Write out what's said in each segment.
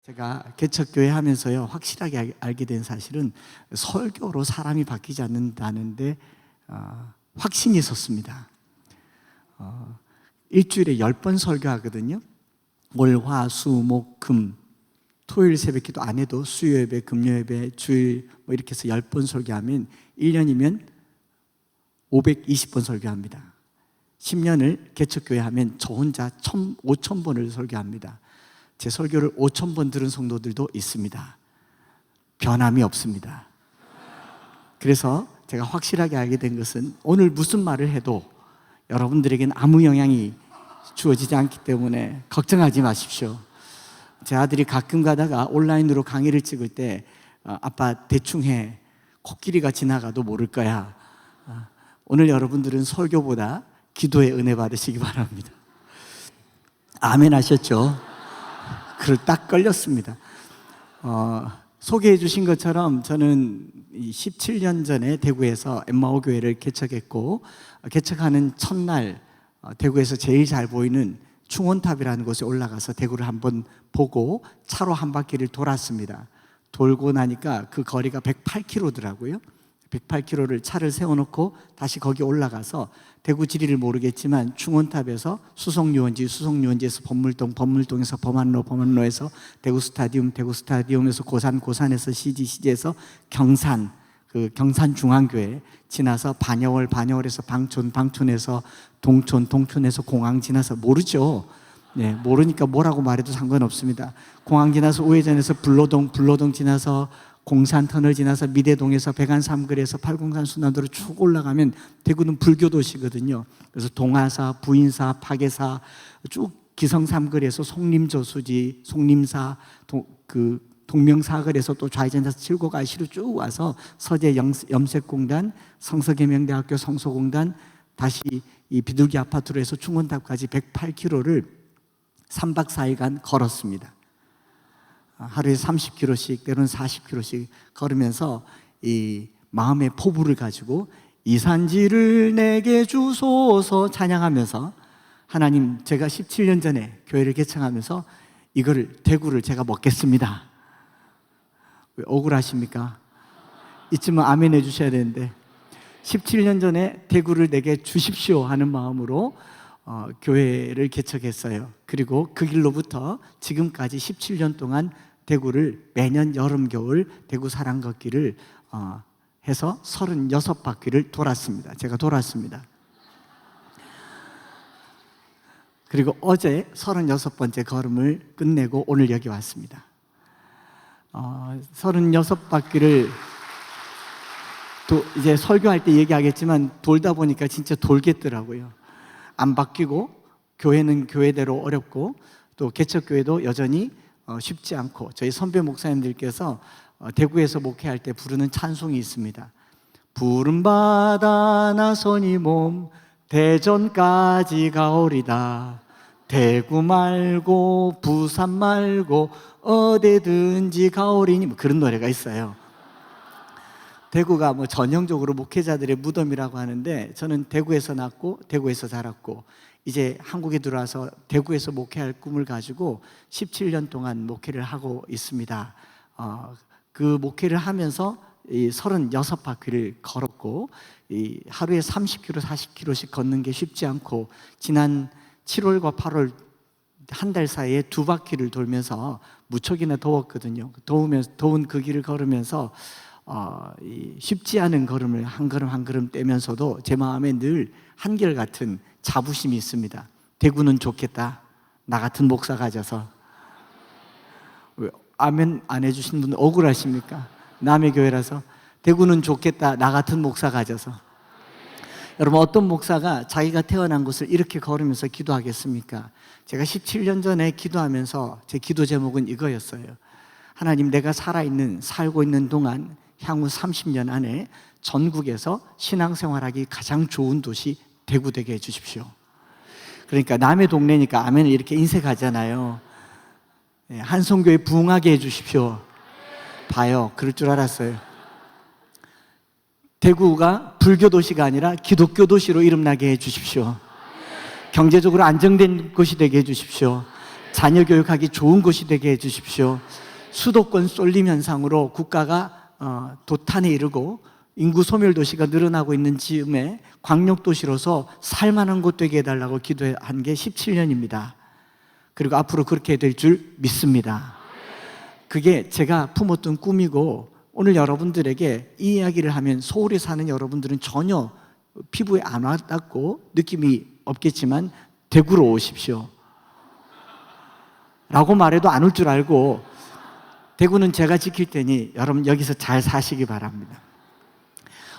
제가 개척교회 하면서요, 확실하게 알게 된 사실은 설교로 사람이 바뀌지 않는다는데 확신이 있었습니다. 일주일에 10번 설교하거든요. 월, 화, 수, 목, 금, 토요일 새벽 기도 안 해도 수요 예배, 금요 예배, 주일 뭐 이렇게 해서 10번 설교하면 1년이면 520번 설교합니다. 10년을 개척교회 하면 저 혼자 5,000번을 설교합니다. 제 설교를 5,000번 들은 성도들도 있습니다. 변함이 없습니다. 그래서 제가 확실하게 알게 된 것은 오늘 무슨 말을 해도 여러분들에게는 아무 영향이 주어지지 않기 때문에 걱정하지 마십시오. 제 아들이 가끔 가다가 온라인으로 강의를 찍을 때 아빠 대충 해, 코끼리가 지나가도 모를 거야. 오늘 여러분들은 설교보다 기도의 은혜 받으시기 바랍니다. 아멘 하셨죠? 그걸 딱 걸렸습니다. 소개해 주신 것처럼 저는 17년 전에 대구에서 엠마오 교회를 개척했고, 개척하는 첫날 대구에서 제일 잘 보이는 충원탑이라는 곳에 올라가서 대구를 한번 보고 차로 한 바퀴를 돌았습니다. 돌고 나니까 그 거리가 108km더라고요. 108km를 차를 세워놓고 다시 거기 올라가서 대구 지리를 모르겠지만 충원탑에서 수성유원지에서 범물동에서 범안로에서 대구 스타디움에서 고산에서 CG에서 경산, 그 경산중앙교회 지나서 반여월에서 방촌에서 동촌에서 공항 지나서 모르죠. 네, 모르니까 뭐라고 말해도 상관없습니다. 공항 지나서 우회전에서 불로동 지나서 공산터널 지나서 미대동에서 백안삼거리에서 팔공산 순환도로 쭉 올라가면 대구는 불교 도시거든요. 그래서 동아사, 부인사, 파계사 쭉 기성삼거리에서 송림저수지, 송림사, 동명사거리에서 또 좌회전해서 칠곡아시로 쭉 와서 서재 염색공단, 성서계명대학교 성소공단, 다시 이 비둘기 아파트로 해서 충원탑까지 108km를 3박 4일간 걸었습니다. 하루에 30km씩 때로는 40km씩 걸으면서 이 마음의 포부를 가지고 이 산지를 내게 주소서 찬양하면서, 하나님, 제가 17년 전에 교회를 개창하면서 대구를 제가 먹겠습니다. 왜 억울하십니까? 이쯤은 아멘 해주셔야 되는데 17년 전에 대구를 내게 주십시오 하는 마음으로 교회를 개척했어요. 그리고 그 길로부터 지금까지 17년 동안 대구를 매년 여름 겨울 대구 사랑 걷기를 해서 36바퀴를 돌았습니다. 제가 돌았습니다. 그리고 어제 36번째 걸음을 끝내고 오늘 여기 왔습니다. 36바퀴를 또 이제 설교할 때 얘기하겠지만 돌다 보니까 진짜 돌겠더라고요. 안 바뀌고 교회는 교회대로 어렵고 또 개척교회도 여전히 쉽지 않고, 저희 선배 목사님들께서 대구에서 목회할 때 부르는 찬송이 있습니다. 푸른 바다 나서니 몸 대전까지 가오리다. 대구 말고 부산 말고 어디든지 가오리니, 뭐 그런 노래가 있어요. 대구가 뭐 전형적으로 목회자들의 무덤이라고 하는데, 저는 대구에서 낳고 대구에서 자랐고 이제 한국에 들어와서 대구에서 목회할 꿈을 가지고 17년 동안 목회를 하고 있습니다. 그 목회를 하면서 이 36바퀴를 걸었고, 이 하루에 30km, 40km씩 걷는 게 쉽지 않고, 지난 7월과 8월 한 달 사이에 2바퀴를 돌면서 무척이나 더웠거든요. 더운 그 길을 걸으면서 쉽지 않은 걸음을 한 걸음 떼면서도 제 마음에 늘 한결같은 자부심이 있습니다. 대구는 좋겠다, 나 같은 목사 가져서. 왜 아멘 안 해주신 분 억울하십니까? 남의 교회라서. 대구는 좋겠다, 나 같은 목사 가져서. 여러분, 어떤 목사가 자기가 태어난 곳을 이렇게 걸으면서 기도하겠습니까? 제가 17년 전에 기도하면서 제 기도 제목은 이거였어요. 하나님, 내가 살고 있는 동안 향후 30년 안에 전국에서 신앙생활하기 가장 좋은 도시 대구 되게 해주십시오. 그러니까 남의 동네니까 아멘을 이렇게 인색하잖아요. 한성교회 부흥하게 해주십시오. 봐요, 그럴 줄 알았어요. 대구가 불교 도시가 아니라 기독교 도시로 이름나게 해주십시오. 경제적으로 안정된 곳이 되게 해주십시오. 자녀 교육하기 좋은 곳이 되게 해주십시오. 수도권 쏠림 현상으로 국가가 도탄에 이르고 인구 소멸 도시가 늘어나고 있는 즈음에 광역 도시로서 살만한 곳 되게 해달라고 기도한 게 17년입니다. 그리고 앞으로 그렇게 될 줄 믿습니다. 그게 제가 품었던 꿈이고, 오늘 여러분들에게 이 이야기를 하면 서울에 사는 여러분들은 전혀 피부에 안 와닿고 느낌이 없겠지만 대구로 오십시오 라고 말해도 안 올 줄 알고, 대구는 제가 지킬 테니 여러분 여기서 잘 사시기 바랍니다.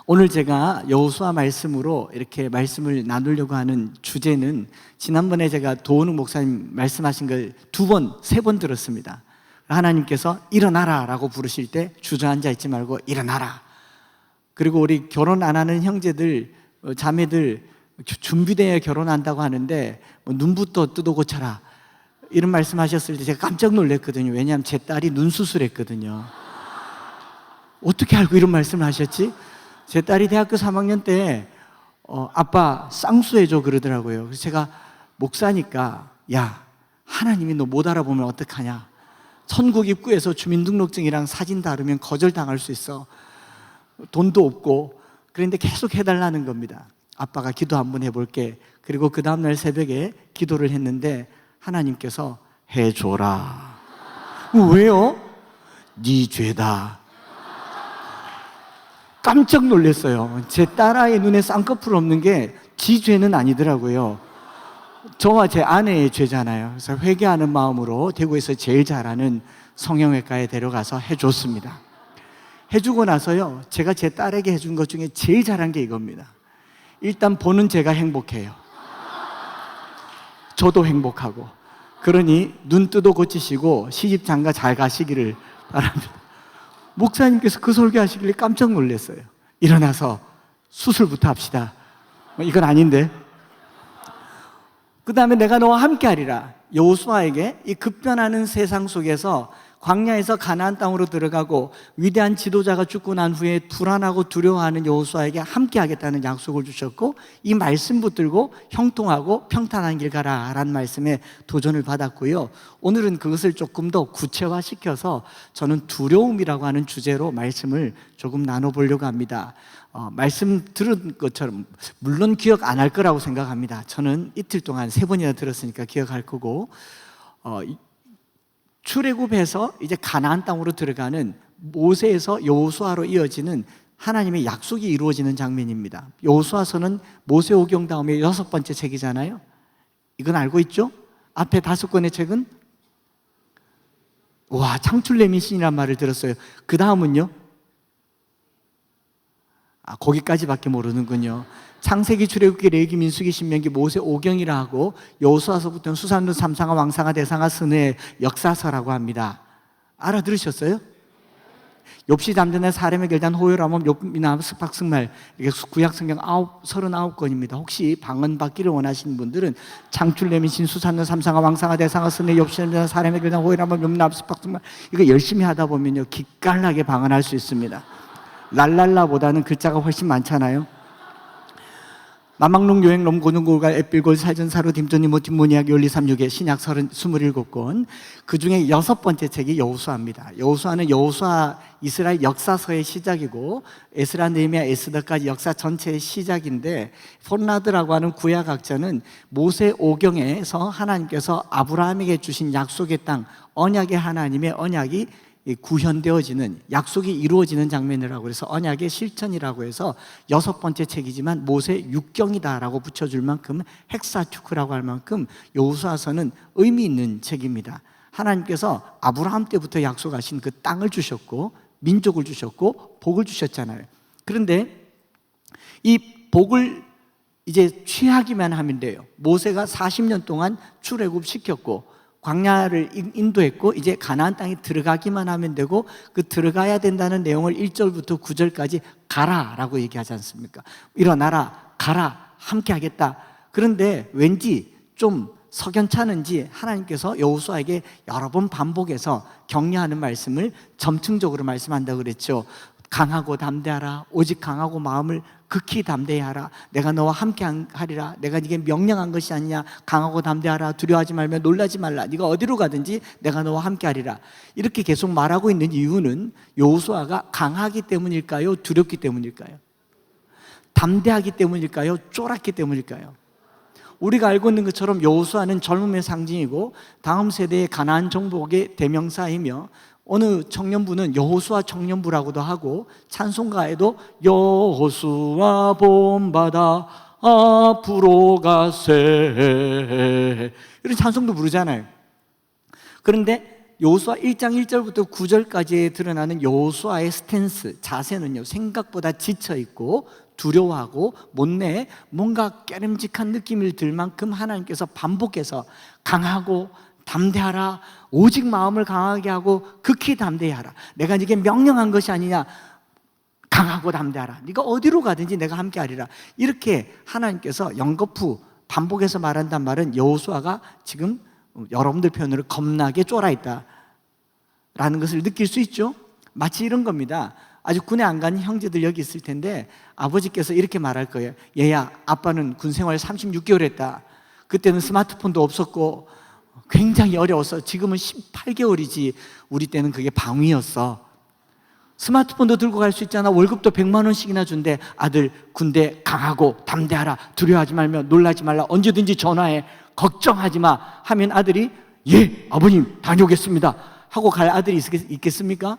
오늘 제가 여호수아 말씀으로 이렇게 말씀을 나누려고 하는 주제는, 지난번에 제가 도은욱 목사님 말씀하신 걸 2번, 3번 들었습니다. 하나님께서 일어나라 라고 부르실 때 주저앉아 있지 말고 일어나라. 그리고 우리 결혼 안 하는 형제들, 자매들 준비되어 결혼한다고 하는데 눈부터 뜯어 고쳐라 이런 말씀하셨을 때 제가 깜짝 놀랐거든요. 왜냐하면 제 딸이 눈 수술했거든요. 어떻게 알고 이런 말씀을 하셨지? 제 딸이 대학교 3학년 때 아빠 쌍수해줘 그러더라고요. 그래서 제가 목사니까, 야, 하나님이 너 못 알아보면 어떡하냐, 천국 입구에서 주민등록증이랑 사진 다르면 거절당할 수 있어, 돈도 없고. 그런데 계속 해달라는 겁니다. 아빠가 기도 한번 해볼게. 그리고 그 다음날 새벽에 기도를 했는데 하나님께서 해줘라. 왜요? 네 죄다. 깜짝 놀랐어요. 제 딸아이 눈에 쌍꺼풀 없는 게 지 죄는 아니더라고요. 저와 제 아내의 죄잖아요. 그래서 회개하는 마음으로 대구에서 제일 잘하는 성형외과에 데려가서 해줬습니다. 해주고 나서요, 제가 제 딸에게 해준 것 중에 제일 잘한 게 이겁니다. 일단 보는 제가 행복해요. 저도 행복하고. 그러니 눈 뜯어 고치시고 시집 장가 잘 가시기를 바랍니다. 목사님께서 그 설교하시길래 깜짝 놀랐어요. 일어나서 수술부터 합시다. 이건 아닌데. 그 다음에 내가 너와 함께 하리라. 여호수아에게 이 급변하는 세상 속에서 광야에서 가나안 땅으로 들어가고 위대한 지도자가 죽고 난 후에 불안하고 두려워하는 여호수아에게 함께 하겠다는 약속을 주셨고, 이 말씀 붙들고 형통하고 평탄한 길 가라 라는 말씀에 도전을 받았고요. 오늘은 그것을 조금 더 구체화시켜서 저는 두려움이라고 하는 주제로 말씀을 조금 나눠보려고 합니다. 말씀 들은 것처럼 물론 기억 안 할 거라고 생각합니다. 저는 이틀 동안 3번이나 들었으니까 기억할 거고, 출애굽해서 이제 가나안 땅으로 들어가는 모세에서 여호수아로 이어지는 하나님의 약속이 이루어지는 장면입니다. 여호수아서는 모세오경 다음에 6번째 책이잖아요. 이건 알고 있죠? 앞에 5권의 책은 창출레미신이란 말을 들었어요. 그 다음은요? 거기까지밖에 모르는군요. 창세기, 출애굽기, 레위기, 민수기, 신명기, 모세오경이라 하고, 여호수아서부터는 수산루, 삼상하, 왕상하, 대상하, 선의 역사서라고 합니다. 알아들으셨어요? 욥시, 잠전에, 사람의 결단, 호요람음, 욥이나 스팍승말, 이렇게 구약성경 39권입니다. 혹시 방언받기를 원하시는 분들은 창출레미신, 수산루, 삼상하, 왕상하, 대상하, 선의, 욥시, 잠전에, 사람의 결단, 호요람음, 욥이나 스팍승말, 이거 열심히 하다 보면요 기깔나게 방언할 수 있습니다. 랄랄라보다는 글자가 훨씬 많잖아요. 마망롱, 요행롬, 고등골갈, 앳빌골, 살전사루, 딤조니모, 뒷모니악, 열리삼육의 신약 27권, 그 중에 6번째 책이 여호수아입니다. 여호수아는 여호수아 이스라엘 역사서의 시작이고, 에스라, 느헤미야, 에스더까지 역사 전체의 시작인데, 폰라드라고 하는 구약학자는 모세오경에서 하나님께서 아브라함에게 주신 약속의 땅, 언약의 하나님의 언약이 구현되어지는, 약속이 이루어지는 장면이라고 해서 언약의 실천이라고 해서 6번째 책이지만 모세 육경이다라고 붙여줄 만큼, 헥사투크라고 할 만큼 여호수아서는 의미 있는 책입니다. 하나님께서 아브라함 때부터 약속하신 그 땅을 주셨고 민족을 주셨고 복을 주셨잖아요. 그런데 이 복을 이제 취하기만 하면 돼요. 모세가 40년 동안 출애굽시켰고 광야를 인도했고, 이제 가나안 땅에 들어가기만 하면 되고, 그 들어가야 된다는 내용을 1절부터 9절까지 가라라고 얘기하지 않습니까? 일어나라, 가라, 함께 하겠다. 그런데 왠지 좀 석연찮은지 하나님께서 여호수아에게 여러 번 반복해서 격려하는 말씀을 점층적으로 말씀한다고 그랬죠. 강하고 담대하라. 오직 강하고 마음을 극히 담대히 하라. 내가 너와 함께 하리라. 내가 네게 명령한 것이 아니냐. 강하고 담대하라. 두려워하지 말며 놀라지 말라. 네가 어디로 가든지 내가 너와 함께 하리라. 이렇게 계속 말하고 있는 이유는 여호수아가 강하기 때문일까요? 두렵기 때문일까요? 담대하기 때문일까요? 쫄았기 때문일까요? 우리가 알고 있는 것처럼 여호수아는 젊음의 상징이고 다음 세대의 가나안 정복의 대명사이며 어느 청년부는 여호수아 청년부라고도 하고 찬송가에도 여호수아 본받아 앞으로 가세 이런 찬송도 부르잖아요. 그런데 여호수아 1장 1절부터 9절까지에 드러나는 여호수아의 스탠스, 자세는요 생각보다 지쳐있고 두려워하고 못내 뭔가 깨름직한 느낌을 들 만큼 하나님께서 반복해서 강하고 담대하라. 오직 마음을 강하게 하고 극히 담대히 하라. 내가 네게 명령한 것이 아니냐. 강하고 담대하라. 네가 어디로 가든지 내가 함께 하리라. 이렇게 하나님께서 연거푸 반복해서 말한단 말은 여호수아가 지금 여러분들 표현으로 겁나게 쫄아있다 라는 것을 느낄 수 있죠. 마치 이런 겁니다. 아직 군에 안 간 형제들 여기 있을 텐데 아버지께서 이렇게 말할 거예요. 얘야, 아빠는 군 생활 36개월 했다. 그때는 스마트폰도 없었고 굉장히 어려웠어. 지금은 18개월이지 우리 때는 그게 방위였어. 스마트폰도 들고 갈 수 있잖아. 월급도 100만 원씩이나 준대. 아들, 군대 강하고 담대하라. 두려워하지 말며 놀라지 말라. 언제든지 전화해. 걱정하지 마. 하면 아들이 예, 아버님 다녀오겠습니다 하고 갈 아들이 있겠습니까?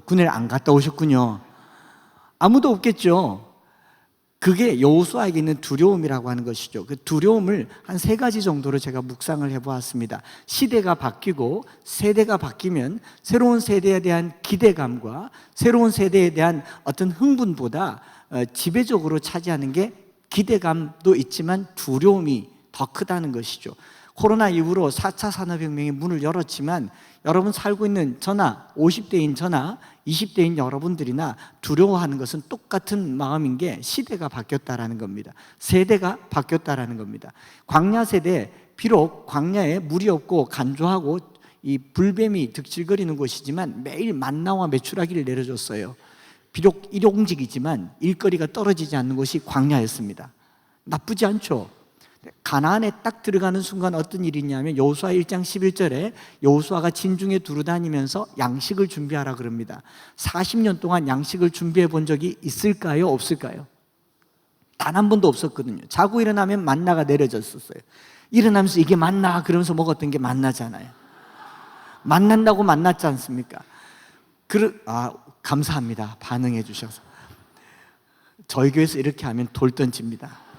군에 안 갔다 오셨군요. 아무도 없겠죠. 그게 여호수아에게 있는 두려움이라고 하는 것이죠. 그 두려움을 한 3가지 정도로 제가 묵상을 해보았습니다. 시대가 바뀌고 세대가 바뀌면 새로운 세대에 대한 기대감과 새로운 세대에 대한 어떤 흥분보다 지배적으로 차지하는 게 기대감도 있지만 두려움이 더 크다는 것이죠. 코로나 이후로 4차 산업혁명이 문을 열었지만 여러분 살고 있는 저나 50대인 저나 20대인 여러분들이나 두려워하는 것은 똑같은 마음인 게 시대가 바뀌었다라는 겁니다. 세대가 바뀌었다라는 겁니다. 광야 세대, 비록 광야에 물이 없고 간조하고 이 불뱀이 득실거리는 곳이지만 매일 만나와 메추라기를 내려줬어요. 비록 일용직이지만 일거리가 떨어지지 않는 곳이 광야였습니다. 나쁘지 않죠. 가나안에 딱 들어가는 순간 어떤 일이 있냐면 여호수아 1장 11절에 여호수아가 진중에 두루다니면서 양식을 준비하라 그럽니다. 40년 동안 양식을 준비해 본 적이 있을까요? 없을까요? 단 한 번도 없었거든요. 자고 일어나면 만나가 내려졌었어요. 일어나면서 이게 만나 그러면서 먹었던 게 만나잖아요. 만난다고 만났지 않습니까? 감사합니다. 반응해 주셔서. 저희 교회에서 이렇게 하면 돌 던집니다.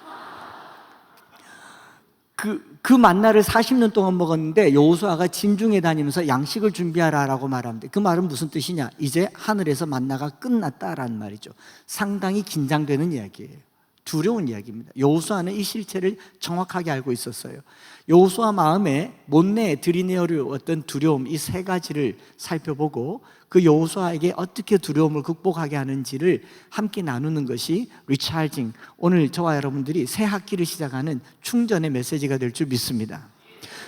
그 만나를 40년 동안 먹었는데 여호수아가 진중에 다니면서 양식을 준비하라라고 말합니다. 그 말은 무슨 뜻이냐? 이제 하늘에서 만나가 끝났다라는 말이죠. 상당히 긴장되는 이야기예요. 두려운 이야기입니다. 여호수아는 이 실체를 정확하게 알고 있었어요. 여호수아 마음에 못내 들이내어왔던 두려움, 이 3가지를 살펴보고 그 여호수아에게 어떻게 두려움을 극복하게 하는지를 함께 나누는 것이 리차징, 오늘 저와 여러분들이 새 학기를 시작하는 충전의 메시지가 될 줄 믿습니다.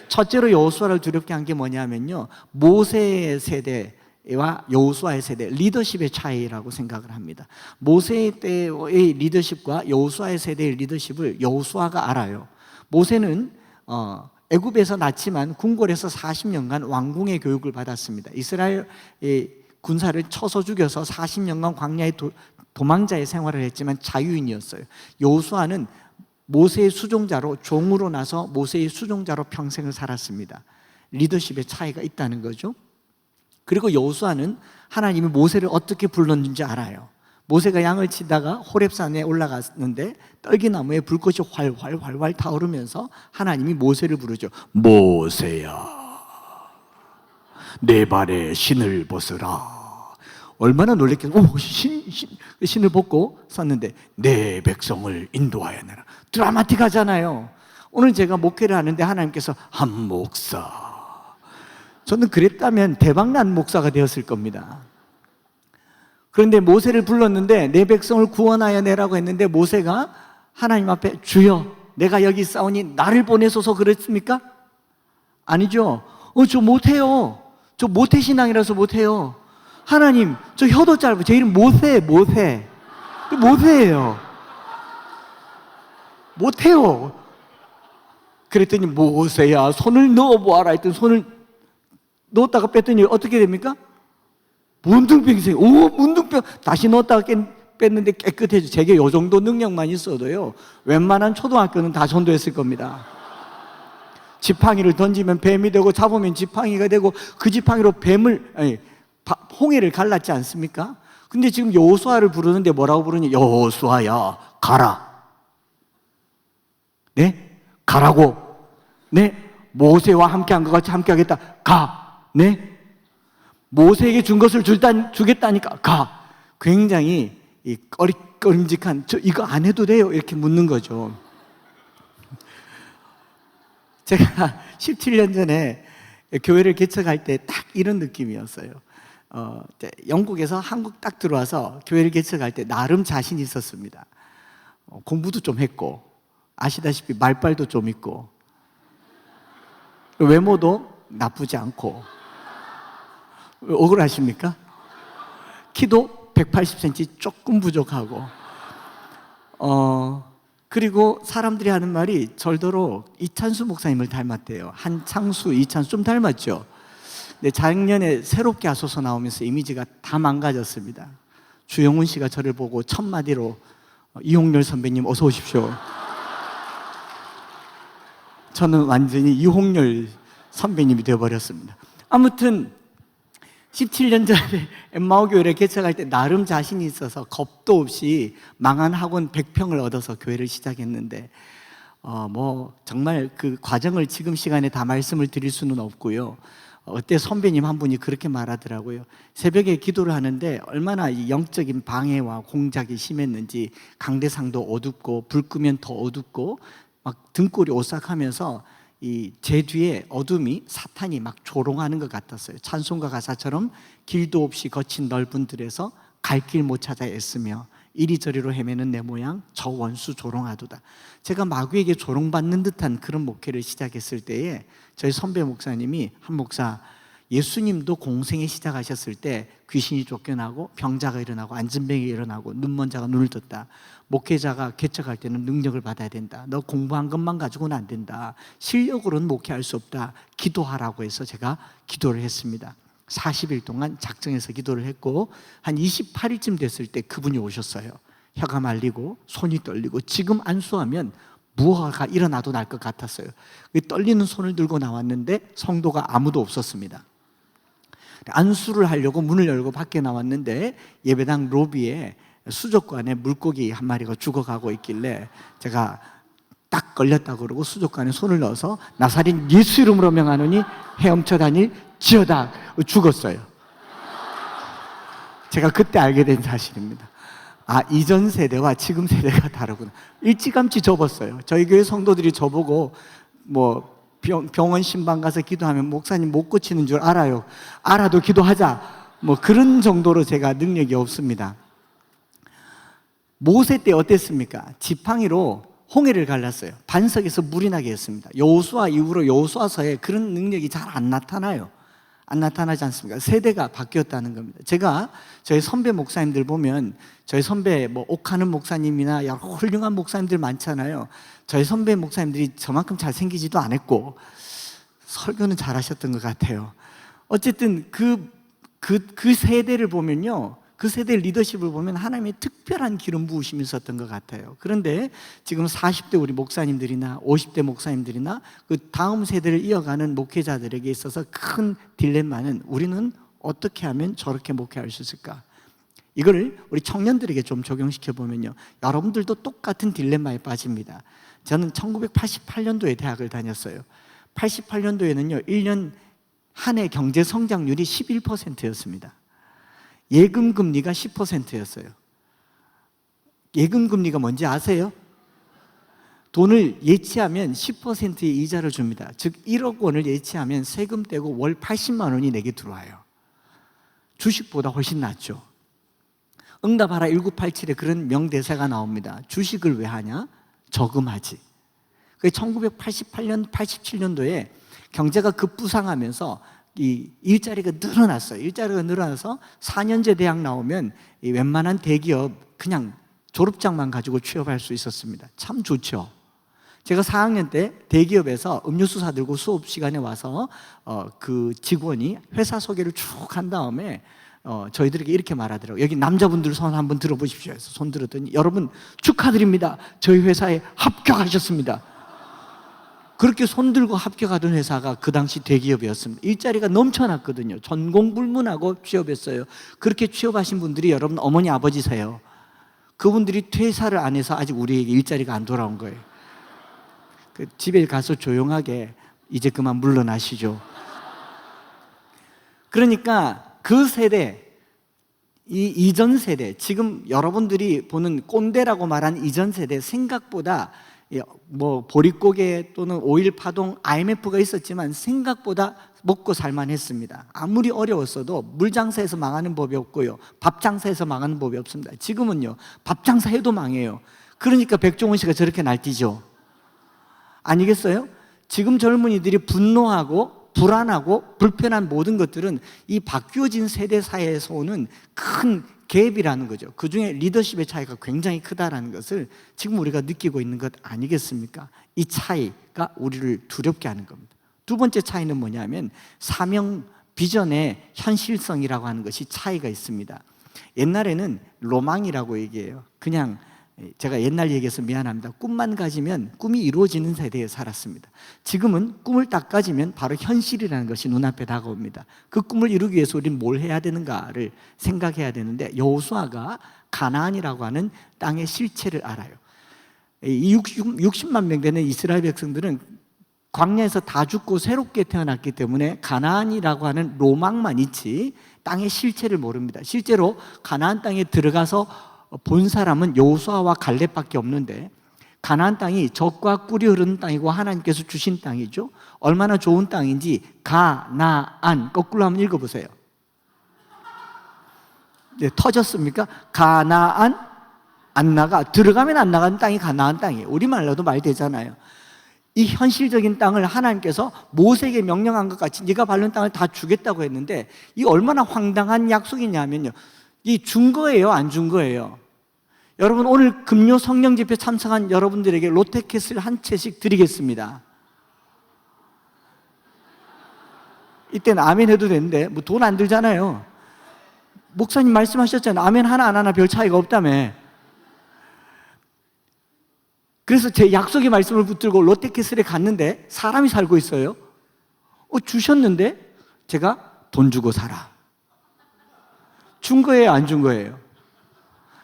첫째로 여호수아를 두렵게 한 게 뭐냐면요, 모세의 세대와 여호수아의 세대, 리더십의 차이라고 생각을 합니다. 모세 때의 리더십과 여호수아의 세대의 리더십을 여호수아가 알아요. 모세는 애굽에서 낳지만 궁궐에서 40년간 왕궁의 교육을 받았습니다. 이스라엘의 군사를 쳐서 죽여서 40년간 광야의 도망자의 생활을 했지만 자유인이었어요. 여호수아는 모세의 수종자로, 종으로 나서 모세의 수종자로 평생을 살았습니다. 리더십의 차이가 있다는 거죠. 그리고 여호수아는 하나님이 모세를 어떻게 불렀는지 알아요. 모세가 양을 치다가 호렙산에 올라갔는데 떨기나무에 불꽃이 활활 타오르면서 하나님이 모세를 부르죠. 모세야, 내 발에 신을 벗으라. 얼마나 놀랬겠어요. 신을 벗고 섰는데 내 백성을 인도하여 내라. 드라마틱하잖아요. 오늘 제가 목회를 하는데 하나님께서 한 목사, 저는 그랬다면 대박난 목사가 되었을 겁니다. 그런데 모세를 불렀는데 내 백성을 구원하여 내라고 했는데 모세가 하나님 앞에 주여 내가 여기 있사오니 나를 보내소서 그랬습니까? 아니죠. 저 못해요. 저 모태신앙이라서 못해요. 하나님, 저 혀도 짧고 제 이름 모세. 그 모세예요. 못해요. 그랬더니 모세야, 손을 넣어보아라 했더니 손을 넣었다가 뺐더니 어떻게 됩니까? 문둥병이 생겨. 오, 문둥병. 다시 넣었다가 뺐는데 깨끗해져. 제게 요 정도 능력만 있어도요, 웬만한 초등학교는 다 전도했을 겁니다. 지팡이를 던지면 뱀이 되고, 잡으면 지팡이가 되고, 그 지팡이로 홍해를 갈랐지 않습니까? 근데 지금 여호수아를 부르는데 뭐라고 부르냐? 여호수아야, 가라. 네? 가라고. 네? 모세와 함께한 것 같이 함께하겠다. 가. 네? 모세에게 준 것을 주겠다니까 가. 굉장히 꺼림직한, 저 이거 안 해도 돼요? 이렇게 묻는 거죠. 제가 17년 전에 교회를 개척할 때 딱 이런 느낌이었어요. 영국에서 한국 딱 들어와서 교회를 개척할 때 나름 자신이 있었습니다. 공부도 좀 했고, 아시다시피 말빨도 좀 있고, 외모도 나쁘지 않고. 억울하십니까? 키도 180cm 조금 부족하고, 그리고 사람들이 하는 말이 절더러 이찬수 목사님을 닮았대요. 한창수, 이찬수 좀 닮았죠? 근데 작년에 새롭게 하소서 나오면서 이미지가 다 망가졌습니다. 주영훈 씨가 저를 보고 첫 마디로 이홍렬 선배님 어서 오십시오. 저는 완전히 이홍렬 선배님이 되어버렸습니다. 아무튼 17년 전에 엠마오 교회를 개척할 때 나름 자신이 있어서 겁도 없이 망한 학원 100평을 얻어서 교회를 시작했는데, 정말 그 과정을 지금 시간에 다 말씀을 드릴 수는 없고요. 그때 선배님 한 분이 그렇게 말하더라고요. 새벽에 기도를 하는데 얼마나 이 영적인 방해와 공작이 심했는지, 강대상도 어둡고 불 끄면 더 어둡고 막 등골이 오싹하면서 제 뒤에 어둠이, 사탄이 막 조롱하는 것 같았어요. 찬송가 가사처럼 길도 없이 거친 넓은 들에서 갈 길 못 찾아 애쓰며 이리저리로 헤매는 내 모양 저 원수 조롱하도다. 제가 마귀에게 조롱받는 듯한 그런 목회를 시작했을 때에 저희 선배 목사님이, 한 목사, 예수님도 공생에 시작하셨을 때 귀신이 쫓겨나고 병자가 일어나고 안진병이 일어나고 눈먼 자가 눈을 떴다. 목회자가 개척할 때는 능력을 받아야 된다. 너 공부한 것만 가지고는 안 된다. 실력으로는 목회할 수 없다. 기도하라고 해서 제가 기도를 했습니다. 40일 동안 작정해서 기도를 했고, 한 28일쯤 됐을 때 그분이 오셨어요. 혀가 말리고 손이 떨리고 지금 안수하면 무화가 일어나도 날 것 같았어요. 떨리는 손을 들고 나왔는데 성도가 아무도 없었습니다. 안수를 하려고 문을 열고 밖에 나왔는데 예배당 로비에 수족관에 물고기 한 마리가 죽어가고 있길래 제가 딱 걸렸다고 그러고 수족관에 손을 넣어서 나사렛 예수 이름으로 명하노니 헤엄쳐 다닐 지어다. 죽었어요. 제가 그때 알게 된 사실입니다. 아, 이전 세대와 지금 세대가 다르구나. 일찌감치 접었어요. 저희 교회 성도들이 저보고 병원 신방 가서 기도하면 목사님 못 고치는 줄 알아요. 알아도 기도하자. 그런 정도로 제가 능력이 없습니다. 모세 때 어땠습니까? 지팡이로 홍해를 갈랐어요. 반석에서 물이 나게 했습니다. 여호수아 이후로 여호수아서에 그런 능력이 잘 안 나타나요. 안 나타나지 않습니까? 세대가 바뀌었다는 겁니다. 제가 저희 선배 목사님들 보면, 저희 선배 옥하는 목사님이나 여러 훌륭한 목사님들 많잖아요. 저희 선배 목사님들이 저만큼 잘생기지도 않았고 설교는 잘하셨던 것 같아요. 어쨌든 그 세대를 보면요, 그 세대 리더십을 보면 하나님의 특별한 기름 부으심이 있었던 것 같아요. 그런데 지금 40대 우리 목사님들이나 50대 목사님들이나 그 다음 세대를 이어가는 목회자들에게 있어서 큰 딜레마는, 우리는 어떻게 하면 저렇게 목회할 수 있을까? 이걸 우리 청년들에게 좀 적용시켜 보면요, 여러분들도 똑같은 딜레마에 빠집니다. 저는 1988년도에 대학을 다녔어요. 88년도에는요 1년 한 해 경제 성장률이 11%였습니다. 예금 금리가 10%였어요. 예금 금리가 뭔지 아세요? 돈을 예치하면 10%의 이자를 줍니다. 즉 1억 원을 예치하면 세금 떼고 월 80만 원이 내게 들어와요. 주식보다 훨씬 낫죠. 응답하라 1987에 그런 명대사가 나옵니다. 주식을 왜 하냐? 저금하지. 1988년, 87년도에 경제가 급부상하면서 이 일자리가 늘어났어요. 일자리가 늘어나서 4년제 대학 나오면 이 웬만한 대기업 그냥 졸업장만 가지고 취업할 수 있었습니다. 참 좋죠. 제가 4학년 때 대기업에서 음료수 사들고 수업 시간에 와서 그 직원이 회사 소개를 쭉 한 다음에 저희들에게 이렇게 말하더라고요. 여기 남자분들 손 한번 들어보십시오 해서 손 들었더니 여러분 축하드립니다. 저희 회사에 합격하셨습니다. 그렇게 손들고 합격하던 회사가 그 당시 대기업이었습니다. 일자리가 넘쳐났거든요. 전공불문하고 취업했어요. 그렇게 취업하신 분들이 여러분 어머니 아버지세요. 그분들이 퇴사를 안 해서 아직 우리에게 일자리가 안 돌아온 거예요. 그 집에 가서 조용하게 이제 그만 물러나시죠. 그러니까 그 세대, 이 이전 세대, 지금 여러분들이 보는 꼰대라고 말한 이전 세대 생각보다 뭐 보릿고개 또는 오일 파동, IMF가 있었지만 생각보다 먹고 살만했습니다. 아무리 어려웠어도 물장사에서 망하는 법이 없고요, 밥장사에서 망하는 법이 없습니다. 지금은요 밥장사 해도 망해요. 그러니까 백종원 씨가 저렇게 날뛰죠. 아니겠어요? 지금 젊은이들이 분노하고 불안하고 불편한 모든 것들은 이 바뀌어진 세대 사이에서 오는 큰 갭이라는 거죠. 그중에 리더십의 차이가 굉장히 크다는 것을 지금 우리가 느끼고 있는 것 아니겠습니까? 이 차이가 우리를 두렵게 하는 겁니다. 두 번째 차이는 뭐냐면 사명, 비전의 현실성이라고 하는 것이 차이가 있습니다. 옛날에는 로망이라고 얘기해요. 그냥 제가 옛날 얘기해서 미안합니다. 꿈만 가지면 꿈이 이루어지는 세대에 살았습니다. 지금은 꿈을 딱 가지면 바로 현실이라는 것이 눈앞에 다가옵니다. 그 꿈을 이루기 위해서 우리는 뭘 해야 되는가를 생각해야 되는데 여호수아가 가나안이라고 하는 땅의 실체를 알아요. 이 60만 명 되는 이스라엘 백성들은 광야에서 다 죽고 새롭게 태어났기 때문에 가나안이라고 하는 로망만 있지 땅의 실체를 모릅니다. 실제로 가나안 땅에 들어가서 본 사람은 여호수아와 갈렙밖에 없는데 가나안 땅이 젖과 꿀이 흐르는 땅이고 하나님께서 주신 땅이죠. 얼마나 좋은 땅인지 가나안 거꾸로 한번 읽어보세요. 네, 터졌습니까? 가나안 안 나가, 들어가면 안 나가는 땅이 가나안 땅이에요. 우리말로도 말 되잖아요. 이 현실적인 땅을 하나님께서 모세에게 명령한 것 같이 네가 밟는 땅을 다 주겠다고 했는데 이 얼마나 황당한 약속이냐면요, 이 준 거예요, 안 준 거예요? 여러분, 오늘 금요 성령 집회 참석한 여러분들에게 롯데캐슬 한 채씩 드리겠습니다. 이때는 아멘 해도 되는데 뭐 돈 안 들잖아요. 목사님 말씀하셨잖아요. 아멘 하나 안 하나 별 차이가 없다며. 그래서 제 약속의 말씀을 붙들고 롯데캐슬에 갔는데 사람이 살고 있어요. 주셨는데 제가 돈 주고 사라. 준 거예요, 안 준 거예요?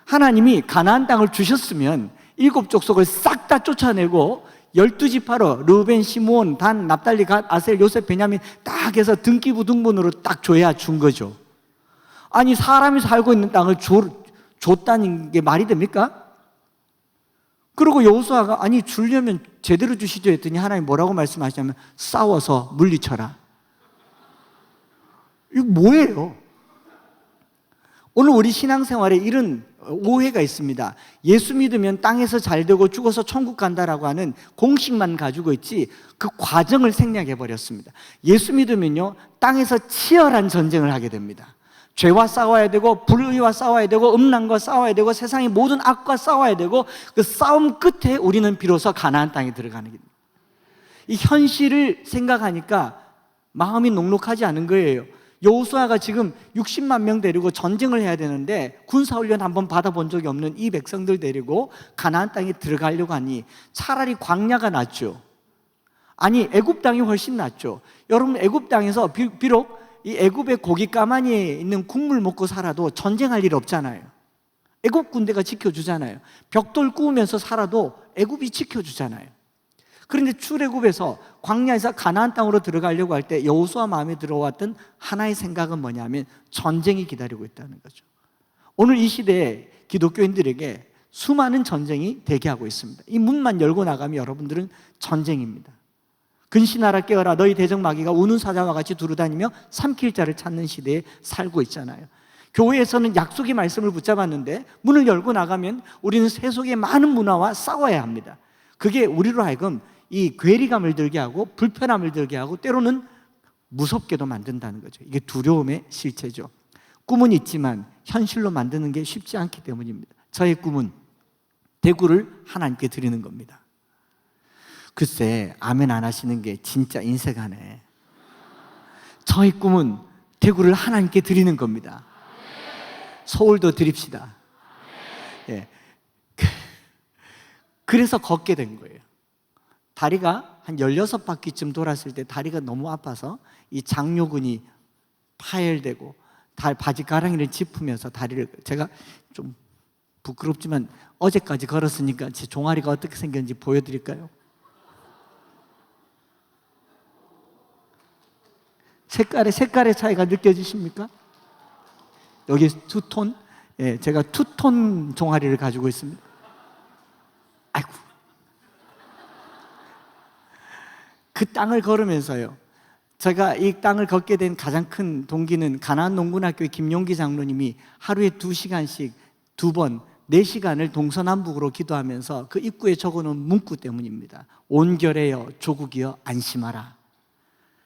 하나님이 가나안 땅을 주셨으면 7 족속을 싹 다 쫓아내고 12지파로 르우벤, 시므온, 단, 납달리, 갓, 아셀, 요셉, 베냐민 딱 해서 등기부 등본으로 딱 줘야 준 거죠. 아니 사람이 살고 있는 땅을 줬다는 게 말이 됩니까? 그리고 여호수아가 아니 주려면 제대로 주시죠 했더니 하나님 뭐라고 말씀하시냐면 싸워서 물리쳐라. 이거 뭐예요? 오늘 우리 신앙생활에 이런 오해가 있습니다. 예수 믿으면 땅에서 잘 되고 죽어서 천국 간다라고 하는 공식만 가지고 있지 그 과정을 생략해 버렸습니다. 예수 믿으면요 땅에서 치열한 전쟁을 하게 됩니다. 죄와 싸워야 되고 불의와 싸워야 되고 음란과 싸워야 되고 세상의 모든 악과 싸워야 되고 그 싸움 끝에 우리는 비로소 가나안 땅에 들어가는 겁니다. 이 현실을 생각하니까 마음이 녹록하지 않은 거예요. 여호수아가 지금 60만 명 데리고 전쟁을 해야 되는데 군사훈련 한번 받아본 적이 없는 이 백성들 데리고 가나안 땅에 들어가려고 하니 차라리 광야가 낫죠. 아니 애굽 땅이 훨씬 낫죠. 여러분 애굽 땅에서 비록 이 애굽의 고기 가마니에 있는 국물 먹고 살아도 전쟁할 일 없잖아요. 애굽 군대가 지켜주잖아요. 벽돌 구우면서 살아도 애굽이 지켜주잖아요. 그런데 출애굽에서 광야에서 가나안 땅으로 들어가려고 할 때 여호수아 마음에 들어왔던 하나의 생각은 뭐냐면 전쟁이 기다리고 있다는 거죠. 오늘 이 시대에 기독교인들에게 수많은 전쟁이 대기하고 있습니다. 이 문만 열고 나가면 여러분들은 전쟁입니다. 근신하라 깨어라 너희 대적마귀가 우는 사자와 같이 두루다니며 삼킬 자를 찾는 시대에 살고 있잖아요. 교회에서는 약속의 말씀을 붙잡았는데 문을 열고 나가면 우리는 세속의 많은 문화와 싸워야 합니다. 그게 우리로 하여금 이 괴리감을 들게 하고 불편함을 들게 하고 때로는 무섭게도 만든다는 거죠. 이게 두려움의 실체죠. 꿈은 있지만 현실로 만드는 게 쉽지 않기 때문입니다. 저의 꿈은 대구를 하나님께 드리는 겁니다. 글쎄, 아멘 안 하시는 게 진짜 인색하네. 저의 꿈은 대구를 하나님께 드리는 겁니다. 서울도 드립시다. 예. 그래서 걷게 된 거예요. 다리가 한 16바퀴쯤 돌았을 때 다리가 너무 아파서 이 장요근이 파열되고 바지가랑이를 짚으면서 다리를, 제가 좀 부끄럽지만 어제까지 걸었으니까 제 종아리가 어떻게 생겼는지 보여드릴까요? 색깔의 차이가 느껴지십니까? 여기 투톤, 예, 제가 투톤 종아리를 가지고 있습니다. 아이고. 그 땅을 걸으면서요, 제가 이 땅을 걷게 된 가장 큰 동기는 가나안 농군학교의 김용기 장로님이 하루에 2시간씩 2번 4시간을 동서남북으로 기도하면서 그 입구에 적어놓은 문구 때문입니다. 온결하여 조국이여 안심하라.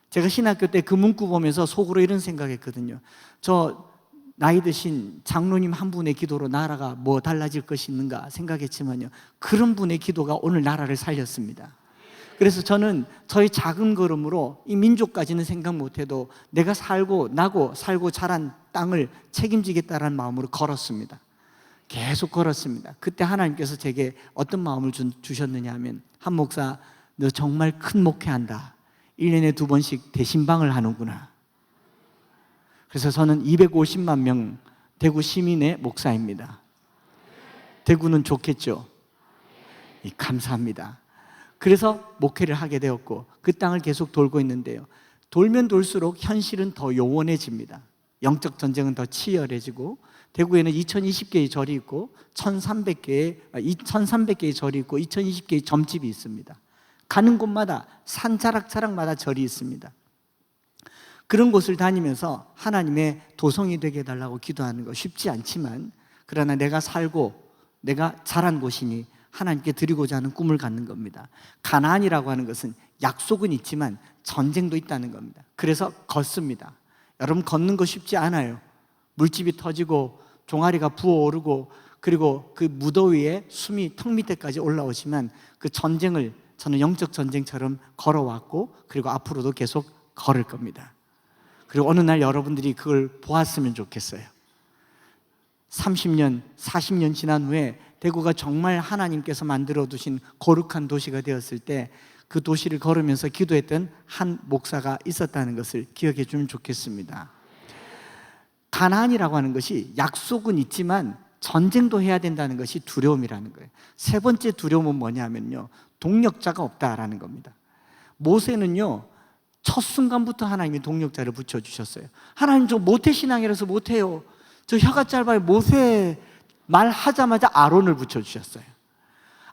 제가 신학교 때 그 문구 보면서 속으로 이런 생각했거든요. 저 나이 드신 장로님 한 분의 기도로 나라가 뭐 달라질 것이 있는가 생각했지만요, 그런 분의 기도가 오늘 나라를 살렸습니다. 그래서 저는 저희 작은 걸음으로 이 민족까지는 생각 못해도 내가 나고 살고 자란 땅을 책임지겠다라는 마음으로 걸었습니다. 계속 걸었습니다. 그때 하나님께서 제게 어떤 마음을 주셨느냐 하면, 한 목사, 너 정말 큰 목회한다. 1년에 2번씩 대신방을 하는구나. 그래서 저는 250만 명 대구 시민의 목사입니다. 대구는 좋겠죠? 감사합니다. 그래서 목회를 하게 되었고 그 땅을 계속 돌고 있는데요, 돌면 돌수록 현실은 더 요원해집니다. 영적 전쟁은 더 치열해지고, 대구에는 2020개의 절이 있고 1300개의 절이 있고 2020개의 점집이 있습니다. 가는 곳마다 산자락자락마다 절이 있습니다. 그런 곳을 다니면서 하나님의 도성이 되게 해달라고 기도하는 거 쉽지 않지만, 그러나 내가 살고 내가 자란 곳이니 하나님께 드리고자 하는 꿈을 갖는 겁니다. 가나안이라고 하는 것은 약속은 있지만 전쟁도 있다는 겁니다. 그래서 걷습니다. 여러분, 걷는 거 쉽지 않아요. 물집이 터지고 종아리가 부어오르고, 그리고 그 무더위에 숨이 턱 밑에까지 올라오지만 그 전쟁을 저는 영적 전쟁처럼 걸어왔고, 그리고 앞으로도 계속 걸을 겁니다. 그리고 어느 날 여러분들이 그걸 보았으면 좋겠어요. 30년, 40년 지난 후에 대구가 정말 하나님께서 만들어 두신 거룩한 도시가 되었을 때 그 도시를 걸으면서 기도했던 한 목사가 있었다는 것을 기억해 주면 좋겠습니다. 가나안이라고 하는 것이 약속은 있지만 전쟁도 해야 된다는 것이 두려움이라는 거예요. 세 번째 두려움은 뭐냐면요, 동력자가 없다라는 겁니다. 모세는요, 첫 순간부터 하나님이 동력자를 붙여주셨어요. 하나님, 저 모태신앙이라서 못해요. 저 혀가 짧아요. 모세 말하자마자 아론을 붙여주셨어요.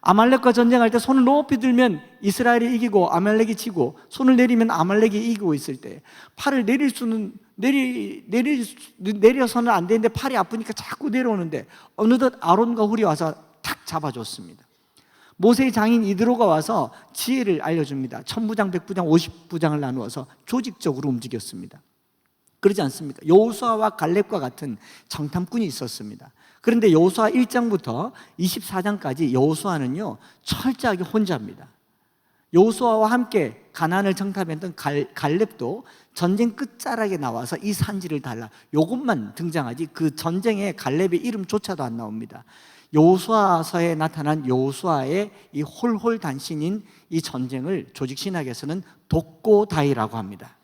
아말렉과 전쟁할 때 손을 높이 들면 이스라엘이 이기고 아말렉이 지고, 손을 내리면 아말렉이 이기고 있을 때 팔을 내려서는 안 되는데 팔이 아프니까 자꾸 내려오는데 어느덧 아론과 훌이 와서 탁 잡아줬습니다. 모세의 장인 이드로가 와서 지혜를 알려줍니다. 1000부장, 100부장, 50부장을 나누어서 조직적으로 움직였습니다. 그러지 않습니까? 여호수아와 갈렙과 같은 정탐꾼이 있었습니다. 그런데 여호수아 1장부터 24장까지 여호수아는요, 철저하게 혼자입니다. 여호수아와 함께 가나안을 정탐했던 갈렙도 전쟁 끝자락에 나와서 이 산지를 달라, 이것만 등장하지 그 전쟁에 갈렙의 이름조차도 안 나옵니다. 여호수아서에 나타난 여호수아의 이 홀홀단신인 이 전쟁을 조직신학에서는 독고다이라고 합니다.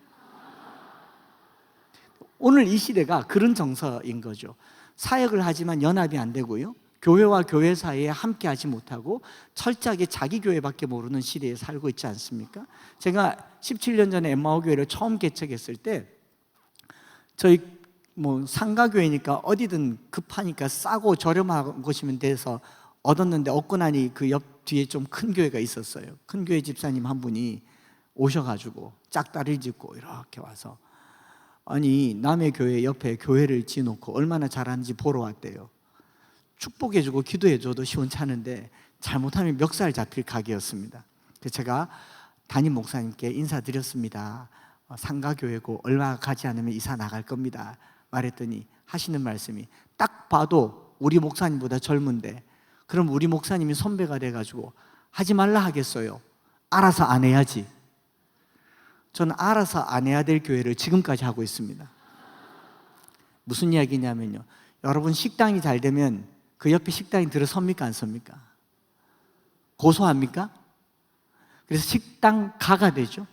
오늘 이 시대가 그런 정서인 거죠. 사역을 하지만 연합이 안 되고요, 교회와 교회 사이에 함께 하지 못하고 철저하게 자기 교회밖에 모르는 시대에 살고 있지 않습니까? 제가 17년 전에 엠마오 교회를 처음 개척했을 때, 저희 상가교회니까 어디든 급하니까 싸고 저렴한 곳이면 돼서 얻었는데, 얻고 나니 그 옆 뒤에 좀 큰 교회가 있었어요. 큰 교회 집사님 한 분이 오셔가지고 짝다리를 짚고 이렇게 와서, 아니 남의 교회 옆에 교회를 지어놓고 얼마나 잘하는지 보러 왔대요. 축복해주고 기도해줘도 시원찮은데 잘못하면 멱살 잡힐 가게였습니다. 그래서 제가 담임 목사님께 인사드렸습니다. 상가교회고 얼마 가지 않으면 이사 나갈 겁니다 말했더니 하시는 말씀이, 딱 봐도 우리 목사님보다 젊은데 그럼 우리 목사님이 선배가 돼가지고 하지 말라 하겠어요? 알아서 안 해야지. 저는 알아서 안 해야 될 교회를 지금까지 하고 있습니다. 무슨 이야기냐면요, 여러분 식당이 잘 되면 그 옆에 식당이 들어섭니까 안 섭니까? 고소합니까? 그래서 식당 가가 되죠.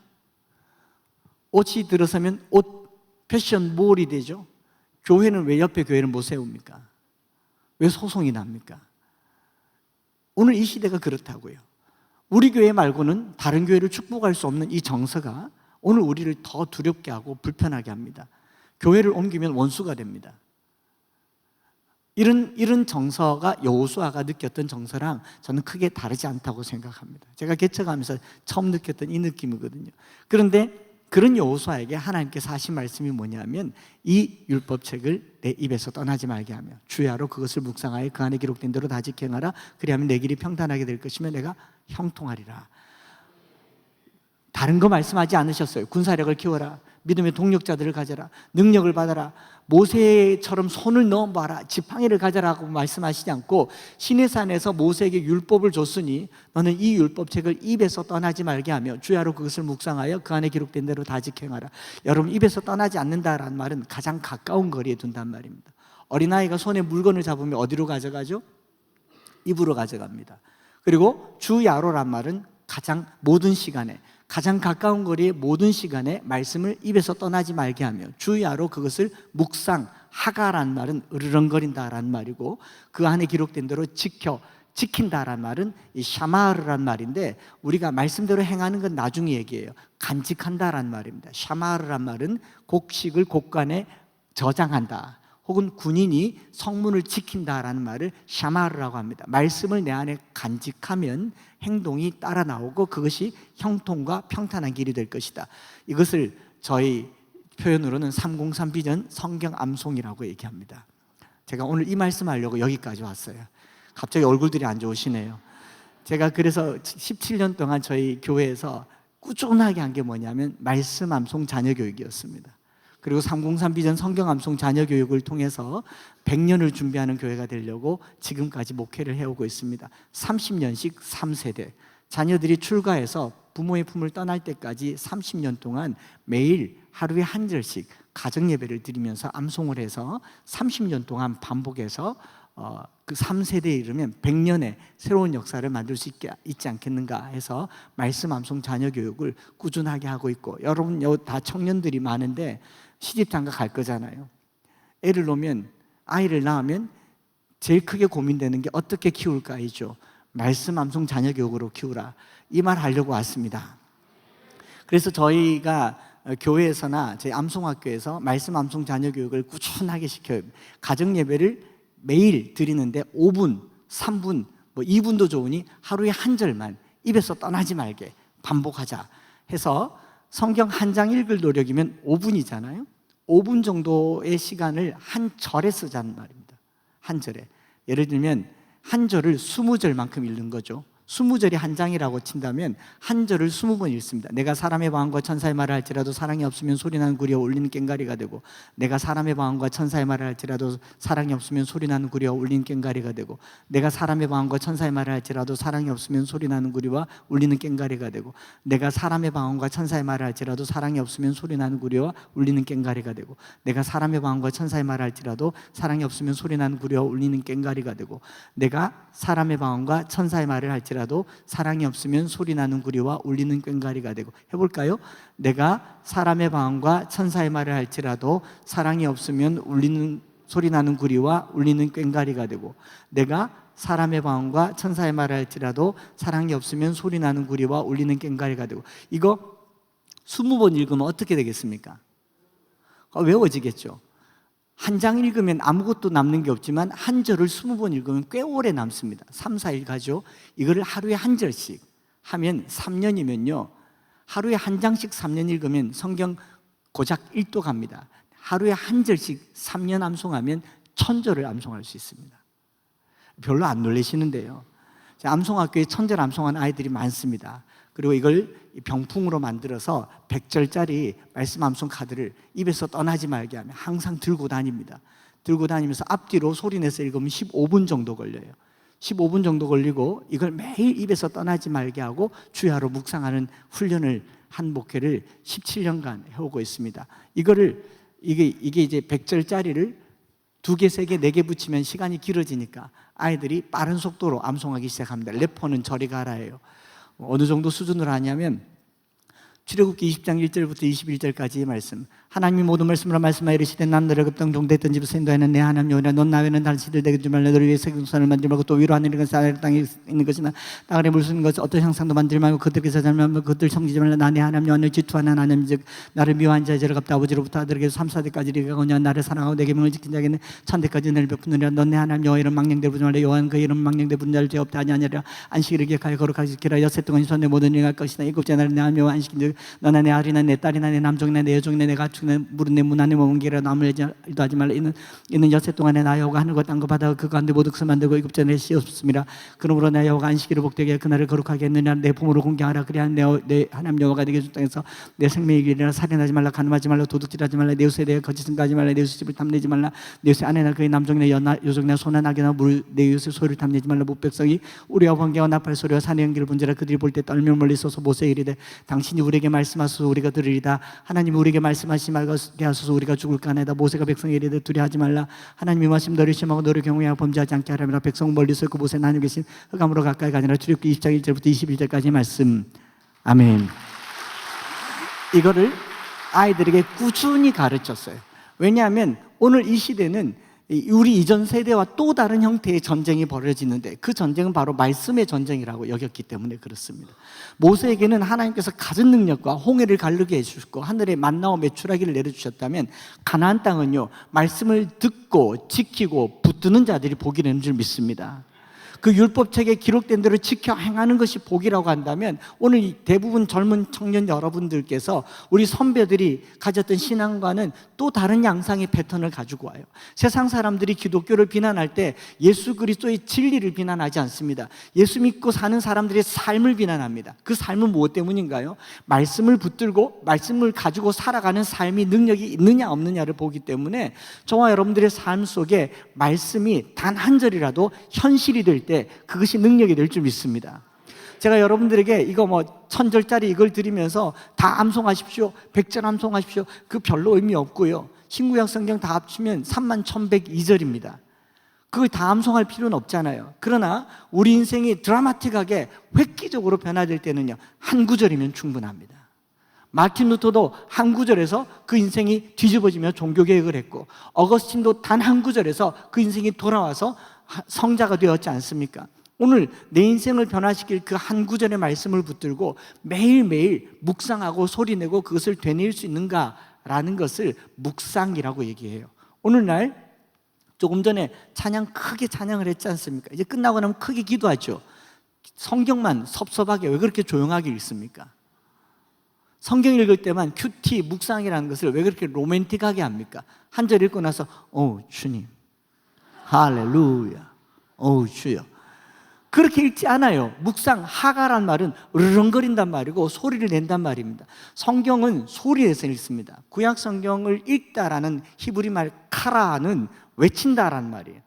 옷이 들어서면 옷 패션몰이 되죠. 교회는 왜 옆에 교회를 못 세웁니까? 왜 소송이 납니까? 오늘 이 시대가 그렇다고요. 우리 교회 말고는 다른 교회를 축복할 수 없는 이 정서가 오늘 우리를 더 두렵게 하고 불편하게 합니다. 교회를 옮기면 원수가 됩니다. 이런 정서가 여호수아가 느꼈던 정서랑 저는 크게 다르지 않다고 생각합니다. 제가 개척하면서 처음 느꼈던 이 느낌이거든요. 그런데 그런 여호수아에게 하나님께서 하신 말씀이 뭐냐면, 이 율법책을 내 입에서 떠나지 말게 하며 주야로 그것을 묵상하여 그 안에 기록된 대로 다 지켜행하라. 그리하면 내 길이 평탄하게 될 것이며 내가 형통하리라. 다른 거 말씀하지 않으셨어요. 군사력을 키워라, 믿음의 동력자들을 가져라, 능력을 받아라, 모세처럼 손을 넣어봐라, 지팡이를 가져라고 말씀하시지 않고 시내산에서 모세에게 율법을 줬으니 너는 이 율법책을 입에서 떠나지 말게 하며 주야로 그것을 묵상하여 그 안에 기록된 대로 다 지켜행하라. 여러분, 입에서 떠나지 않는다라는 말은 가장 가까운 거리에 둔단 말입니다. 어린아이가 손에 물건을 잡으면 어디로 가져가죠? 입으로 가져갑니다. 그리고 주야로란 말은 가장 모든 시간에, 가장 가까운 거리에 모든 시간에 말씀을 입에서 떠나지 말게 하며 주야로 그것을 묵상하가란 말은 으르렁거린다라는 말이고, 그 안에 기록된 대로 지킨다라는 말은 이 샤마르란 말인데, 우리가 말씀대로 행하는 건 나중에 얘기해요. 간직한다라는 말입니다. 샤마르란 말은 곡식을 곡간에 저장한다, 혹은 군인이 성문을 지킨다라는 말을 샤마르라고 합니다. 말씀을 내 안에 간직하면 행동이 따라 나오고 그것이 형통과 평탄한 길이 될 것이다. 이것을 저희 표현으로는 303 비전 성경 암송이라고 얘기합니다. 제가 오늘 이 말씀하려고 여기까지 왔어요. 갑자기 얼굴들이 안 좋으시네요. 제가 그래서 17년 동안 저희 교회에서 꾸준하게 한 게 뭐냐면 말씀 암송 자녀 교육이었습니다. 그리고 303 비전 성경 암송 자녀 교육을 통해서 100년을 준비하는 교회가 되려고 지금까지 목회를 해오고 있습니다. 30년씩 3세대, 자녀들이 출가해서 부모의 품을 떠날 때까지 30년 동안 매일 하루에 한 절씩 가정 예배를 드리면서 암송을 해서 30년 동안 반복해서 그 3세대에 이르면 100년의 새로운 역사를 만들 수 있지 않겠는가 해서 말씀 암송 자녀 교육을 꾸준하게 하고 있고, 여러분 다 청년들이 많은데 시집장가 갈 거잖아요. 애를 놓으면, 아이를 낳으면 제일 크게 고민되는 게 어떻게 키울까이죠. 말씀 암송 자녀 교육으로 키우라, 이 말 하려고 왔습니다. 그래서 저희가 교회에서나 저희 암송학교에서 말씀 암송 자녀 교육을 꾸준하게 시켜요. 가정 예배를 매일 드리는데 5분, 3분, 2분도 좋으니 하루에 한 절만 입에서 떠나지 말게 반복하자 해서, 성경 한 장 읽을 노력이면 5분이잖아요. 5분 정도의 시간을 한 절에 쓰자는 말입니다. 한 절에. 예를 들면 한 절을 20절만큼 읽는 거죠. 20절이 한 장이라고 친다면 한 절을 20번 읽습니다. 내가 사람의 방언과 천사의 말을 할지라도 사랑이 없으면 소리나는 구리와 울리는 꽹과리가 되고, 내가 사람의 방언과 천사의 말을 할지라도 사랑이 없으면 소리나는 구리와 울리는 꽹과리가 되고, 내가 사람의 방언과 천사의 말을 할지라도 사랑이 없으면 소리나는 구리와 울리는 꽹과리가 되고, 내가 사람의 방언과 천사의 말을 할지라도 사랑이 없으면 소리나는 구리와 울리는 꽹과리가 되고, 내가 사람의 방언과 천사의 말을 할지라도 사랑이 없으면 소리나는 구리와 울리는 꽹과리가 되고, 내가 사람의 방언과 천사의 말을 할지라도 사랑이 없으면 소리나는 구리와 울리는 꽹과리가 되고. 해볼까요? 내가 사람의 방언과 천사의 말을 할지라도 사랑이 없으면 소리나는 구리와 울리는 꽹과리가 되고, 내가 사람의 방언과 천사의 말을 할지라도 사랑이 없으면 소리나는 구리와 울리는 꽹과리가 되고. 이거 20번 읽으면 어떻게 되겠습니까? 외워지겠죠. 한 장 읽으면 아무것도 남는 게 없지만 한 절을 20번 읽으면 꽤 오래 남습니다. 3, 4일 가죠. 이거를 하루에 한 절씩 하면 3년이면요, 하루에 한 장씩 3년 읽으면 성경 고작 1도 갑니다. 하루에 한 절씩 3년 암송하면 1000절을 암송할 수 있습니다. 별로 안 놀라시는데요, 암송학교에 1000절 암송한 아이들이 많습니다. 그리고 이걸 병풍으로 만들어서 100절짜리 말씀 암송 카드를 입에서 떠나지 말게 하면 항상 들고 다닙니다. 들고 다니면서 앞뒤로 소리내서 읽으면 15분 정도 걸려요. 15분 정도 걸리고 이걸 매일 입에서 떠나지 말게 하고 주야로 묵상하는 훈련을 한 목회를 17년간 해오고 있습니다. 이게 이제 100절짜리를 2개, 3개, 4개 붙이면 시간이 길어지니까 아이들이 빠른 속도로 암송하기 시작합니다. 래퍼는 저리 가라예요. 어느 정도 수준으로 하냐면 출애굽기 20장 1절부터 21절까지의 말씀. 하나님이 모든 말씀으로 말씀하여 이르시되 난 너를 급등 종됐던 집에서 인도하는 내 하나님 여호와라. 넌 나 외에는 다른 신을 내게 주지 말라. 너를 위해 세금선을 만들지 말고 또 위로 하늘에 있는 아래 땅에 있는 것이나 땅 아래 물 솟는 것 어떤 형상도 만들지 말고 그들에게서 잘못하면 그들 섬기지 말라. 나 내 하나님 여호와를 질투하는 하나님 즉 나를 미워한 자의 죄를 갚다 아버지로부터 아들에게 3, 4대까지 이르거니와 나를 사랑하고 내 계명을 지킨 자에게는 1000대까지 은혜를 베푸느니라. 넌 내 하나님 여호와 이름 망령되이 부르지 말라. 여호와는 그 이름 망령되이 부르는 자를 죄 없다 하지 아니하리라. 안식일을 기억하여 거룩하게 지키라. 엿새 동안 손에 모든 일을 할 것이나 일곱째 날에 내 하나님 여호와 안식일을 너나 내 아들이나 내 딸이나 내 남종이나 내 여종이나 내 가축이나 물은 내 문 안에 머문 길이라 남을 일도 하지 말라. 이는 엿새 동안에 나 여호와가 하늘과 땅과 바다가 그 가운데 모두 것을 만들고 이굽자 내 씌었습니다. 그러므로 나 여호와가 안식일을 복되게 그날을 거룩하게 했느냐. 내 부모를 공경하라. 그래야 내 하나님 여호와가 내게 준 땅에서 내 생명의 길이라. 살인하지 말라. 간음하지 말라. 도둑질하지 말라. 내 이웃에 대해 거짓 증거하지 말라. 내 이웃의 집을 탐내지 말라. 내 이웃의 아내나 그의 남종이나 여종이나 소나 나귀나 내 이웃의 소리를 탐내지 말라. 무백성이 우리와 번개와 나팔 소리와 산의 연기를 본지라. 그들이 볼 때 떨며 멀리 서서 모세에게 이르되 당신이 우리에게 말씀하소서 우리가 들으리다. 하나님이 우리에게 말씀하시지 말게 하소서 우리가 죽을까 하나이다. 모세가 백성에게 이르되 두려워하지 말라. 하나님이 말씀 너를 심하고 너를 경외하고 범죄하지 않게 하려면 백성 멀리서 그 모세는 하늘 계신 흑암으로 가까이 가니라. 출애굽기 20장 1절부터 21절까지 말씀. 아멘. 이거를 아이들에게 꾸준히 가르쳤어요. 왜냐하면 오늘 이 시대는 우리 이전 세대와 또 다른 형태의 전쟁이 벌어지는데 그 전쟁은 바로 말씀의 전쟁이라고 여겼기 때문에 그렇습니다. 모세에게는 하나님께서 가진 능력과 홍해를 가르게 해주셨고 하늘에 만나와 메추라기를 내려주셨다면 가나안 땅은요 말씀을 듣고 지키고 붙드는 자들이 복이 되는 줄 믿습니다. 그 율법책에 기록된 대로 지켜 행하는 것이 복이라고 한다면 오늘 대부분 젊은 청년 여러분들께서 우리 선배들이 가졌던 신앙과는 또 다른 양상의 패턴을 가지고 와요. 세상 사람들이 기독교를 비난할 때 예수 그리스도의 진리를 비난하지 않습니다. 예수 믿고 사는 사람들의 삶을 비난합니다. 그 삶은 무엇 때문인가요? 말씀을 붙들고 말씀을 가지고 살아가는 삶이 능력이 있느냐 없느냐를 보기 때문에 저와 여러분들의 삶 속에 말씀이 단 한 절이라도 현실이 될 때 그것이 능력이 될 줄 믿습니다. 제가 여러분들에게 이거 1000절짜리 이걸 드리면서 다 암송하십시오 100절 암송하십시오 그 별로 의미 없고요. 신구약 성경 다 합치면 31,102절입니다. 그걸 다 암송할 필요는 없잖아요. 그러나 우리 인생이 드라마틱하게 획기적으로 변화될 때는요 한 구절이면 충분합니다. 마틴 루터도 한 구절에서 그 인생이 뒤집어지며 종교개혁을 했고 어거스틴도 단 한 구절에서 그 인생이 돌아와서 성자가 되었지 않습니까? 오늘 내 인생을 변화시킬 그 한 구절의 말씀을 붙들고 매일매일 묵상하고 소리내고 그것을 되뇌일 수 있는가라는 것을 묵상이라고 얘기해요. 오늘날 조금 전에 크게 찬양을 했지 않습니까? 이제 끝나고 나면 크게 기도하죠. 성경만 섭섭하게 왜 그렇게 조용하게 읽습니까? 성경 읽을 때만 큐티, 묵상이라는 것을 왜 그렇게 로맨틱하게 합니까? 한 절 읽고 나서 주님 할렐루야 주여 그렇게 읽지 않아요. 묵상, 하가란 말은 으르렁거린단 말이고 소리를 낸단 말입니다. 성경은 소리에서 읽습니다. 구약 성경을 읽다라는 히브리 말 카라는 외친다라는 말이에요.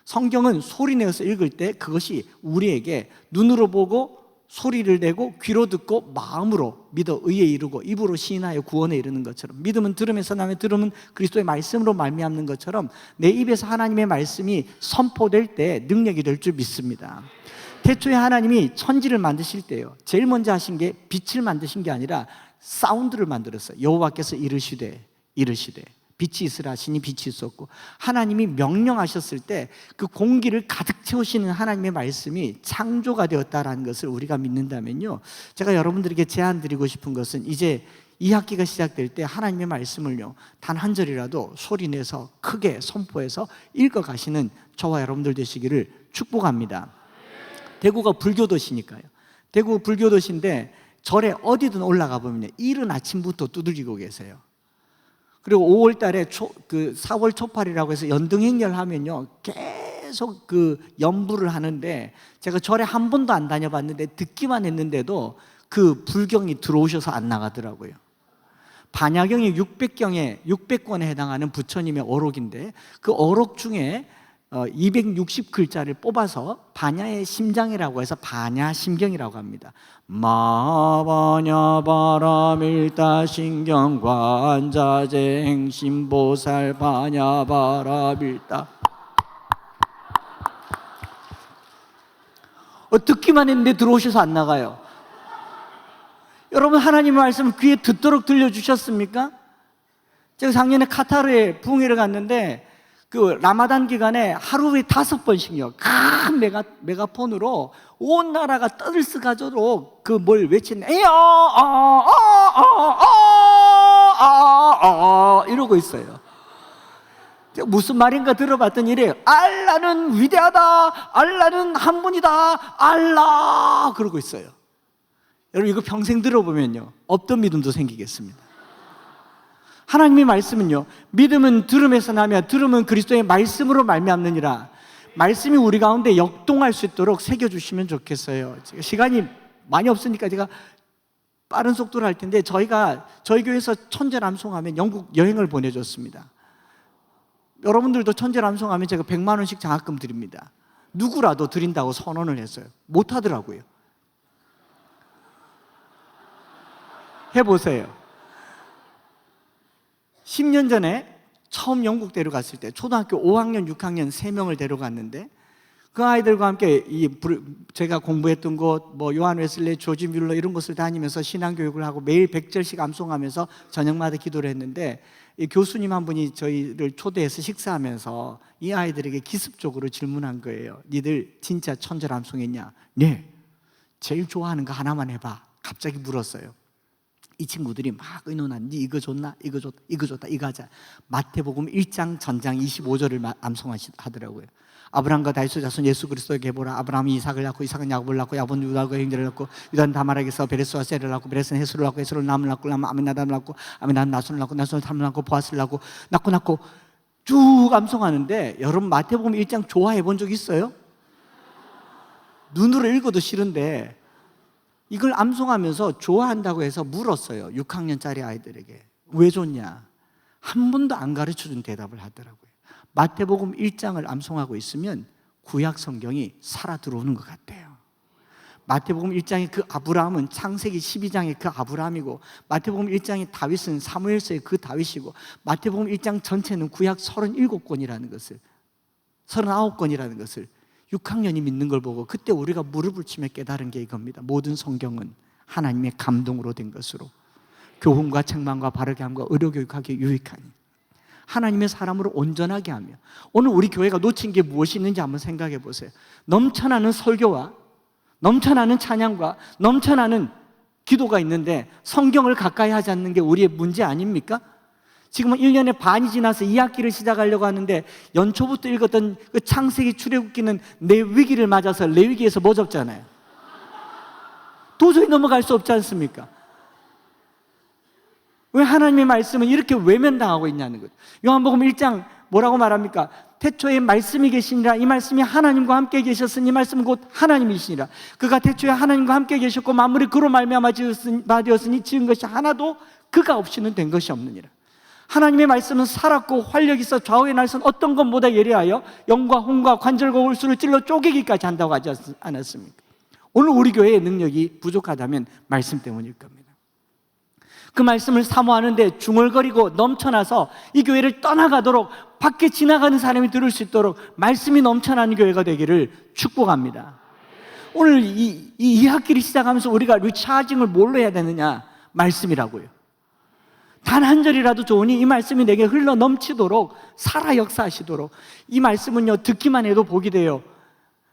성경은 소리내어서 읽을 때 그것이 우리에게 눈으로 보고 소리를 내고 귀로 듣고 마음으로 믿어 의에 이르고 입으로 시인하여 구원에 이르는 것처럼 믿음은 들음에서 나며 들음은 그리스도의 말씀으로 말미암는 것처럼 내 입에서 하나님의 말씀이 선포될 때 능력이 될 줄 믿습니다. 태초에 하나님이 천지를 만드실 때요 제일 먼저 하신 게 빛을 만드신 게 아니라 사운드를 만들었어요. 여호와께서 이르시되 빛이 있으라 하시니 빛이 있었고 하나님이 명령하셨을 때 그 공기를 가득 채우시는 하나님의 말씀이 창조가 되었다라는 것을 우리가 믿는다면요 제가 여러분들에게 제안 드리고 싶은 것은 이제 이 학기가 시작될 때 하나님의 말씀을요 단 한 절이라도 소리내서 크게 선포해서 읽어가시는 저와 여러분들 되시기를 축복합니다. 대구가 불교도시니까요. 대구 불교도시인데 절에 어디든 올라가 보면 이른 아침부터 두들기고 계세요. 그리고 5월 달에 4월 초팔이라고 해서 연등행렬 하면요 계속 그 연부를 하는데 제가 절에 한 번도 안 다녀봤는데 듣기만 했는데도 그 불경이 들어오셔서 안 나가더라고요. 반야경이 600권에 해당하는 부처님의 어록인데 그 어록 중에 260글자를 뽑아서 반야의 심장이라고 해서 반야심경이라고 합니다. 마반야 바라밀다 신경관자재 행심보살 반야 바라밀다. 듣기만 했는데 들어오셔서 안 나가요. 여러분, 하나님의 말씀을 귀에 듣도록 들려주셨습니까? 제가 작년에 카타르에 부흥회를 갔는데 그 라마단 기간에 하루에 5번씩요 큰 메가폰으로 온 나라가 떠들썩하도록 그 뭘 외치는 이러고 있어요. 무슨 말인가 들어봤더니 이래요. 알라는 위대하다, 알라는 한 분이다, 알라 그러고 있어요. 여러분, 이거 평생 들어보면요 없던 믿음도 생기겠습니다. 하나님의 말씀은요, 믿음은 들음에서 나며 들음은 그리스도의 말씀으로 말미암느니라. 말씀이 우리 가운데 역동할 수 있도록 새겨주시면 좋겠어요. 시간이 많이 없으니까 제가 빠른 속도로 할 텐데, 저희 교회에서 천재람송하면 영국 여행을 보내줬습니다. 여러분들도 천재람송하면 제가 100만 원씩 장학금 드립니다. 누구라도 드린다고 선언을 했어요. 못하더라고요. 해보세요. 10년 전에 처음 영국 데려갔을 때 초등학교 5학년, 6학년 3명을 데려갔는데 그 아이들과 함께 제가 공부했던 곳, 요한 웨슬리, 조지 뮬러 이런 곳을 다니면서 신앙교육을 하고 매일 100절씩 암송하면서 저녁마다 기도를 했는데 이 교수님 한 분이 저희를 초대해서 식사하면서 이 아이들에게 기습적으로 질문한 거예요. 니들 진짜 천절 암송했냐? 네. 제일 좋아하는 거 하나만 해봐. 갑자기 물었어요. 이 친구들이 막 의논하는데 이거 좋나? 이거 좋다, 이거 좋다, 이거 하자. 마태복음 1장 전장 25절을 암송하더라고요. 아브라함과 다윗의 자손 예수 그리스도에게 보라. 아브라함이 이삭을 낳고 이삭은 야곱을 낳고 야곱은 유다과 형제를 낳고 유다는 다말에게서 베레스와 셀을 낳고 베레스는 헤스를 낳고 헤스를 남을 낳고 남은 아미나답을 낳고 아미나답은 나손을 낳고 나손은 탐을 낳고 보아스를 낳고 쭉 암송하는데, 여러분 마태복음 1장 좋아해 본 적 있어요? 눈으로 읽어도 싫은데 이걸 암송하면서 좋아한다고 해서 물었어요. 6학년짜리 아이들에게. 왜 좋냐? 한 번도 안 가르쳐준 대답을 하더라고요. 마태복음 1장을 암송하고 있으면 구약 성경이 살아 들어오는 것 같아요. 마태복음 1장의 그 아브라함은 창세기 12장의 그 아브라함이고, 마태복음 1장의 다윗은 사무엘서의 그 다윗이고, 마태복음 1장 전체는 구약 37권이라는 것을 6학년이 믿는 걸 보고 그때 우리가 무릎을 치며 깨달은 게 이겁니다. 모든 성경은 하나님의 감동으로 된 것으로 교훈과 책망과 바르게 함과 의료교육하기에 유익하니 하나님의 사람으로 온전하게 하며. 오늘 우리 교회가 놓친 게 무엇이 있는지 한번 생각해 보세요. 넘쳐나는 설교와 넘쳐나는 찬양과 넘쳐나는 기도가 있는데 성경을 가까이 하지 않는 게 우리의 문제 아닙니까? 지금은 1년의 반이 지나서 2학기를 시작하려고 하는데 연초부터 읽었던 그 창세기 출애굽기는 레위기를 맞아서 레위기에서 뭐 적잖아요. 도저히 넘어갈 수 없지 않습니까? 왜 하나님의 말씀은 이렇게 외면당하고 있냐는 거예요. 요한복음 1장 뭐라고 말합니까? 태초에 말씀이 계시니라. 이 말씀이 하나님과 함께 계셨으니 이 말씀은 곧 하나님이시니라. 그가 태초에 하나님과 함께 계셨고 만물이 그로 말미암아 되었으니 지은 것이 하나도 그가 없이는 된 것이 없느니라. 하나님의 말씀은 살았고 활력이 있어 좌우의 날선 어떤 것보다 예리하여 영과 혼과 관절과 골수를 찔러 쪼개기까지 한다고 하지 않았습니까? 오늘 우리 교회의 능력이 부족하다면 말씀 때문일 겁니다. 그 말씀을 사모하는데 중얼거리고 넘쳐나서 이 교회를 떠나가도록, 밖에 지나가는 사람이 들을 수 있도록 말씀이 넘쳐나는 교회가 되기를 축복합니다. 오늘 이 학기를 시작하면서 우리가 리차징을 뭘로 해야 되느냐? 말씀이라고요. 단 한 절이라도 좋으니 이 말씀이 내게 흘러 넘치도록 살아 역사하시도록. 이 말씀은요, 듣기만 해도 복이 돼요.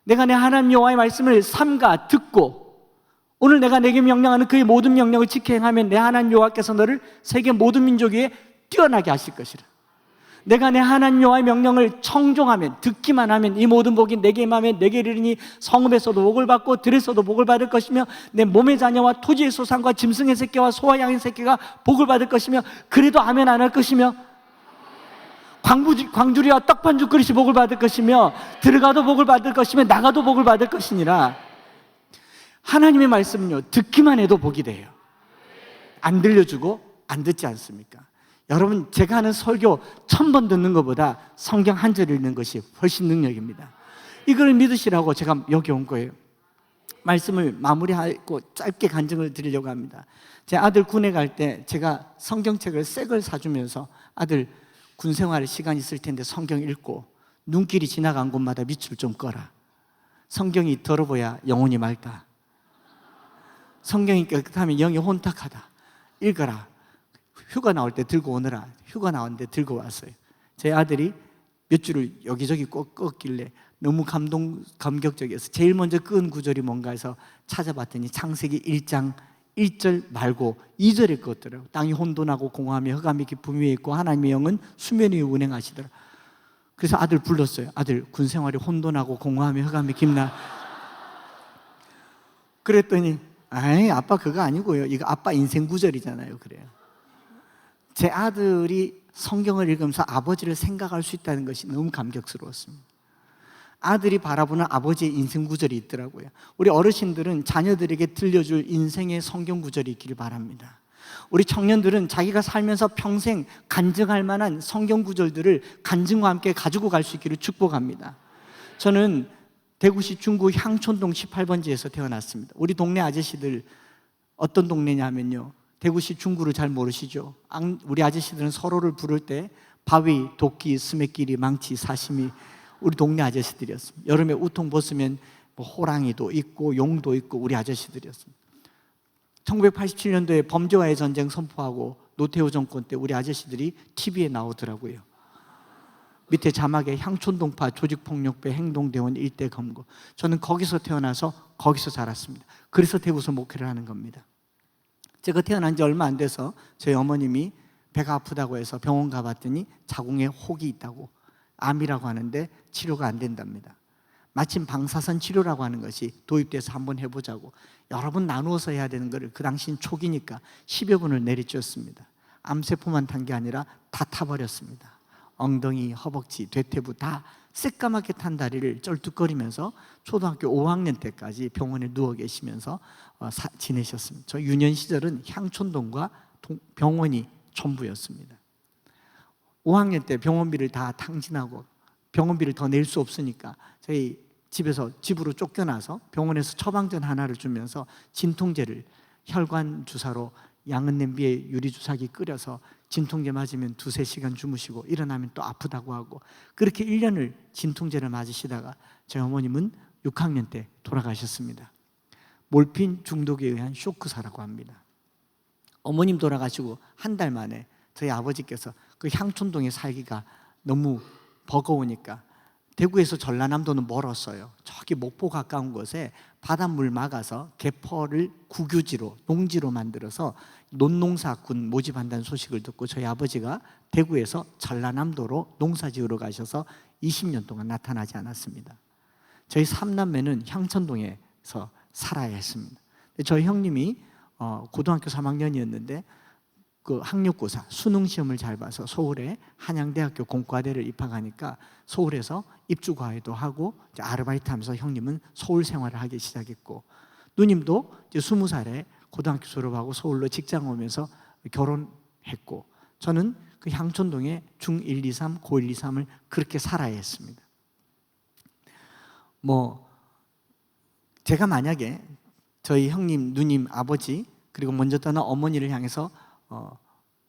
내가 내 하나님 여호와의 말씀을 삼가 듣고 오늘 내가 내게 명령하는 그의 모든 명령을 지켜 행하면 내 하나님 여호와께서 너를 세계 모든 민족 위에 뛰어나게 하실 것이라. 내가 내 하나님 여호와의 명령을 청종하면, 듣기만 하면 이 모든 복이 내게 임하면 내게 이르리니 성읍에서도 복을 받고 들에서도 복을 받을 것이며 내 몸의 자녀와 토지의 소산과 짐승의 새끼와 소와 양의 새끼가 복을 받을 것이며 그래도 아멘 안 할 것이며 광주리와 떡반죽 그릇이 복을 받을 것이며 들어가도 복을 받을 것이며 나가도 복을 받을 것이니라. 하나님의 말씀은요, 듣기만 해도 복이 돼요. 안 들려주고 안 듣지 않습니까? 여러분, 제가 하는 설교 1000번 듣는 것보다 성경 한 절 읽는 것이 훨씬 능력입니다. 이걸 믿으시라고 제가 여기 온 거예요. 말씀을 마무리하고 짧게 간증을 드리려고 합니다. 제 아들 군에 갈 때 제가 성경책을 새 걸 사주면서, 아들 군 생활 시간 있을 텐데 성경 읽고 눈길이 지나간 곳마다 밑줄 좀 꺼라. 성경이 더러워야 영혼이 맑다. 성경이 깨끗하면 영이 혼탁하다. 읽어라. 휴가 나올 때 들고 오느라. 휴가 나왔는데 들고 왔어요. 제 아들이 몇 줄을 여기저기 꼭 꺾길래 너무 감격적이어서 제일 먼저 끄은 구절이 뭔가 해서 찾아봤더니 창세기 1장 1절 말고 2절에 껐더라고요. 땅이 혼돈하고 공허하며 흑암이 깊음 위에 있고 하나님의 영은 수면 위에 운행하시더라. 그래서 아들 불렀어요. 아들, 군 생활이 혼돈하고 공허하며 흑암이 깊나? 그랬더니 아이, 아빠 그거 아니고요. 이거 아빠 인생 구절이잖아요. 그래요. 제 아들이 성경을 읽으면서 아버지를 생각할 수 있다는 것이 너무 감격스러웠습니다. 아들이 바라보는 아버지의 인생 구절이 있더라고요. 우리 어르신들은 자녀들에게 들려줄 인생의 성경 구절이 있기를 바랍니다. 우리 청년들은 자기가 살면서 평생 간증할 만한 성경 구절들을 간증과 함께 가지고 갈 수 있기를 축복합니다. 저는 대구시 중구 향촌동 18번지에서 태어났습니다. 우리 동네 아저씨들 어떤 동네냐면요, 대구시 중구를 잘 모르시죠? 우리 아저씨들은 서로를 부를 때 바위, 도끼, 스매끼리, 망치, 사시미, 우리 동네 아저씨들이었습니다. 여름에 우통 벗으면 뭐 호랑이도 있고 용도 있고 우리 아저씨들이었습니다. 1987년도에 범죄와의 전쟁 선포하고 노태우 정권 때 우리 아저씨들이 TV에 나오더라고요. 밑에 자막에 향촌동파 조직폭력배 행동대원 일대 검거. 저는 거기서 태어나서 거기서 자랐습니다. 그래서 대구에서 목회를 하는 겁니다. 제가 태어난 지 얼마 안 돼서 저희 어머님이 배가 아프다고 해서 병원 가봤더니 자궁에 혹이 있다고, 암이라고 하는데 치료가 안 된답니다. 마침 방사선 치료라고 하는 것이 도입돼서 한번 해보자고 여러 번 나누어서 해야 되는 것을 그 당시는 초기니까 10여 분을 내리쬐었습니다. 암세포만 탄 게 아니라 다 타버렸습니다. 엉덩이, 허벅지, 대퇴부 다 새까맣게 탄 다리를 쩔뚝거리면서 초등학교 5학년 때까지 병원에 누워 계시면서 지내셨습니다. 저 유년 시절은 향촌동과 병원이 전부였습니다. 5학년 때 병원비를 다 탕진하고 병원비를 더 낼 수 없으니까 저희 집으로 쫓겨나서 병원에서 처방전 하나를 주면서 진통제를 혈관 주사로 양은 냄비에 유리주사기 끓여서 진통제 맞으면 2-3시간 주무시고 일어나면 또 아프다고 하고, 그렇게 1년을 진통제를 맞으시다가 저희 어머님은 6학년 때 돌아가셨습니다. 몰핀 중독에 의한 쇼크사라고 합니다. 어머님 돌아가시고 한 달 만에 저희 아버지께서 그 향촌동에 살기가 너무 버거우니까 대구에서 전라남도는 멀었어요. 저기 목포 가까운 곳에 바닷물 막아서 개포를 국유지로, 농지로 만들어서 논농사군 모집한다는 소식을 듣고 저희 아버지가 대구에서 전라남도로 농사지으러 가셔서 20년 동안 나타나지 않았습니다. 저희 3남매는 향천동에서 살아야 했습니다. 저희 형님이 고등학교 3학년이었는데 그 학력고사 수능시험을 잘 봐서 서울에 한양대학교 공과대를 입학하니까 서울에서 입주과외도 하고 이제 아르바이트하면서 형님은 서울 생활을 하기 시작했고, 누님도 이제 20살에 고등학교 졸업하고 서울로 직장 오면서 결혼했고, 저는 그 향촌동에 중1, 2, 3, 고1, 2, 3을 그렇게 살아야 했습니다. 제가 만약에 저희 형님, 누님, 아버지 그리고 먼저 떠난 어머니를 향해서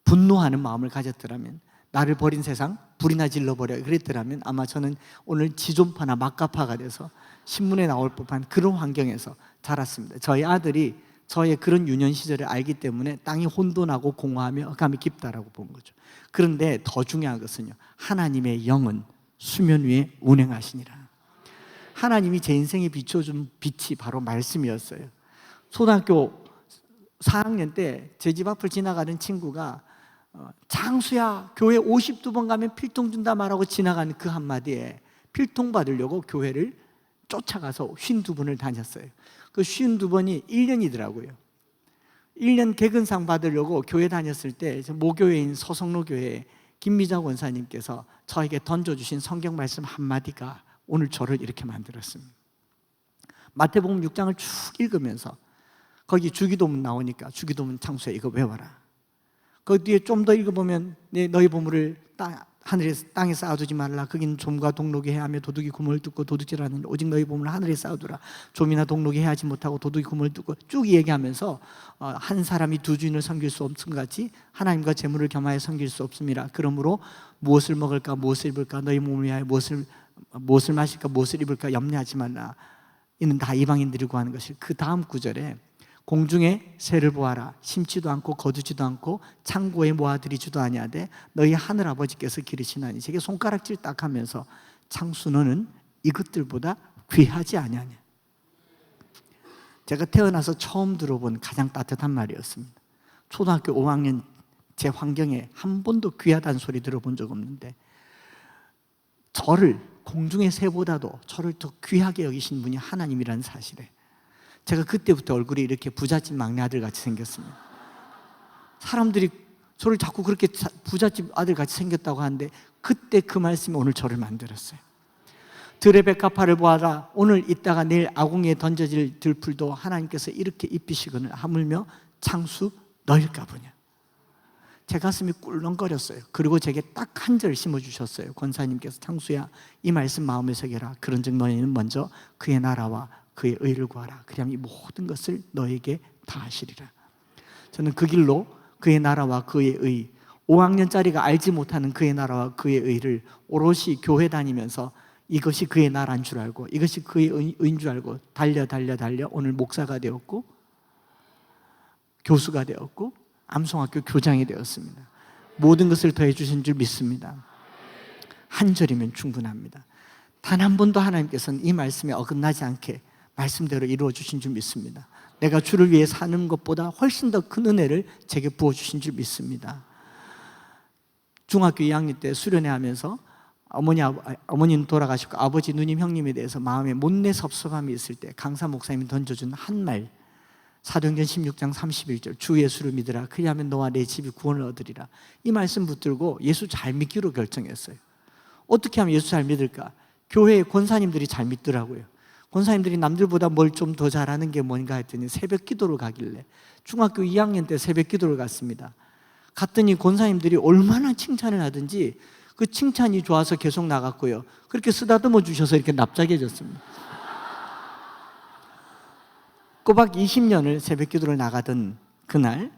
분노하는 마음을 가졌더라면, 나를 버린 세상 불이나 질러버려 그랬더라면 아마 저는 오늘 지존파나 막가파가 돼서 신문에 나올 법한 그런 환경에서 자랐습니다. 저희 아들이 저의 그런 유년 시절을 알기 때문에 땅이 혼돈하고 공허하며 흑암이 깊다라고 본 거죠. 그런데 더 중요한 것은요, 하나님의 영은 수면 위에 운행하시니라. 하나님이 제 인생에 비춰준 빛이 바로 말씀이었어요. 초등학교 4학년 때 제 집 앞을 지나가는 친구가 장수야, 교회 52번 가면 필통 준다 말하고 지나간 그 한마디에 필통 받으려고 교회를 쫓아가서 52번을 다녔어요. 그 52번이 1년이더라고요. 1년 개근상 받으려고 교회 다녔을 때 모교회인 서성로교회 김미자 원사님께서 저에게 던져주신 성경 말씀 한마디가 오늘 저를 이렇게 만들었습니다. 마태복음 6장을 쭉 읽으면서 거기 주기도문 나오니까 주기도문 창수야 이거 외워라. 그 뒤에 좀 더 읽어보면 너희 보물을 땅에 쌓아두지 말라. 거기는 좀과 동록이 해하며 도둑이 구멍을 뚫고 도둑질하는 오직 너희 보물을 하늘에 쌓아두라. 좀이나 동록이 해하지 못하고 도둑이 구멍을 뚫고 쭉 얘기하면서 한 사람이 두 주인을 섬길 수 없음 같이 하나님과 재물을 겸하여 섬길 수 없음이라. 그러므로 무엇을 먹을까 무엇을 입을까 너희 몸을 위하여 무엇을 마실까 무엇을 입을까 염려하지 말라. 이는 다 이방인들이 구하는 것이. 그 다음 구절에 공중에 새를 보아라. 심지도 않고 거두지도 않고 창고에 모아들이지도 아니하되 너희 하늘 아버지께서 기르시나니. 제게 손가락질 딱 하면서 창수 너는 이것들보다 귀하지 아니하냐. 제가 태어나서 처음 들어본 가장 따뜻한 말이었습니다. 초등학교 5학년 제 환경에 한 번도 귀하다는 소리 들어본 적 없는데 저를 공중의 새보다도 저를 더 귀하게 여기신 분이 하나님이라는 사실에 제가 그때부터 얼굴이 이렇게 부잣집 막내 아들 같이 생겼습니다. 사람들이 저를 자꾸 그렇게 부잣집 아들 같이 생겼다고 하는데 그때 그 말씀이 오늘 저를 만들었어요. 들의 백합화를 보아라. 오늘 있다가 내일 아궁이에 던져질 들풀도 하나님께서 이렇게 입히시거늘 하물며 창수 너일까 보냐. 제 가슴이 꿀렁거렸어요. 그리고 제게 딱 한 절 심어주셨어요. 권사님께서 창수야 이 말씀 마음에 새겨라. 그런즉 너희는 먼저 그의 나라와 그의 의를 구하라. 그리하면 이 모든 것을 너에게 다 하시리라. 저는 그 길로 그의 나라와 그의 의 5학년짜리가 알지 못하는 그의 나라와 그의 의를 오롯이 교회 다니면서 이것이 그의 나라인 줄 알고 이것이 그의 의인 줄 알고 달려 오늘 목사가 되었고 교수가 되었고 암송학교 교장이 되었습니다. 모든 것을 더해 주신 줄 믿습니다. 한 절이면 충분합니다. 단 한 번도 하나님께서는 이 말씀에 어긋나지 않게 말씀대로 이루어 주신 줄 믿습니다. 내가 주를 위해 사는 것보다 훨씬 더 큰 은혜를 제게 부어주신 줄 믿습니다. 중학교 2학년 때 수련회 하면서 어머니는 돌아가셨고 아버지 누님 형님에 대해서 마음에 못내 섭섭함이 있을 때 강사 목사님이 던져준 한 말, 사도행전 16장 31절 주 예수를 믿으라. 그리하면 너와 내 집이 구원을 얻으리라. 이 말씀 붙들고 예수 잘 믿기로 결정했어요. 어떻게 하면 예수 잘 믿을까? 교회의 권사님들이 잘 믿더라고요. 권사님들이 남들보다 뭘 좀 더 잘하는 게 뭔가 했더니 새벽 기도를 가길래 중학교 2학년 때 새벽 기도를 갔습니다. 갔더니 권사님들이 얼마나 칭찬을 하든지 그 칭찬이 좋아서 계속 나갔고요. 그렇게 쓰다듬어 주셔서 이렇게 납작해졌습니다. 꼬박 20년을 새벽 기도를 나가던 그날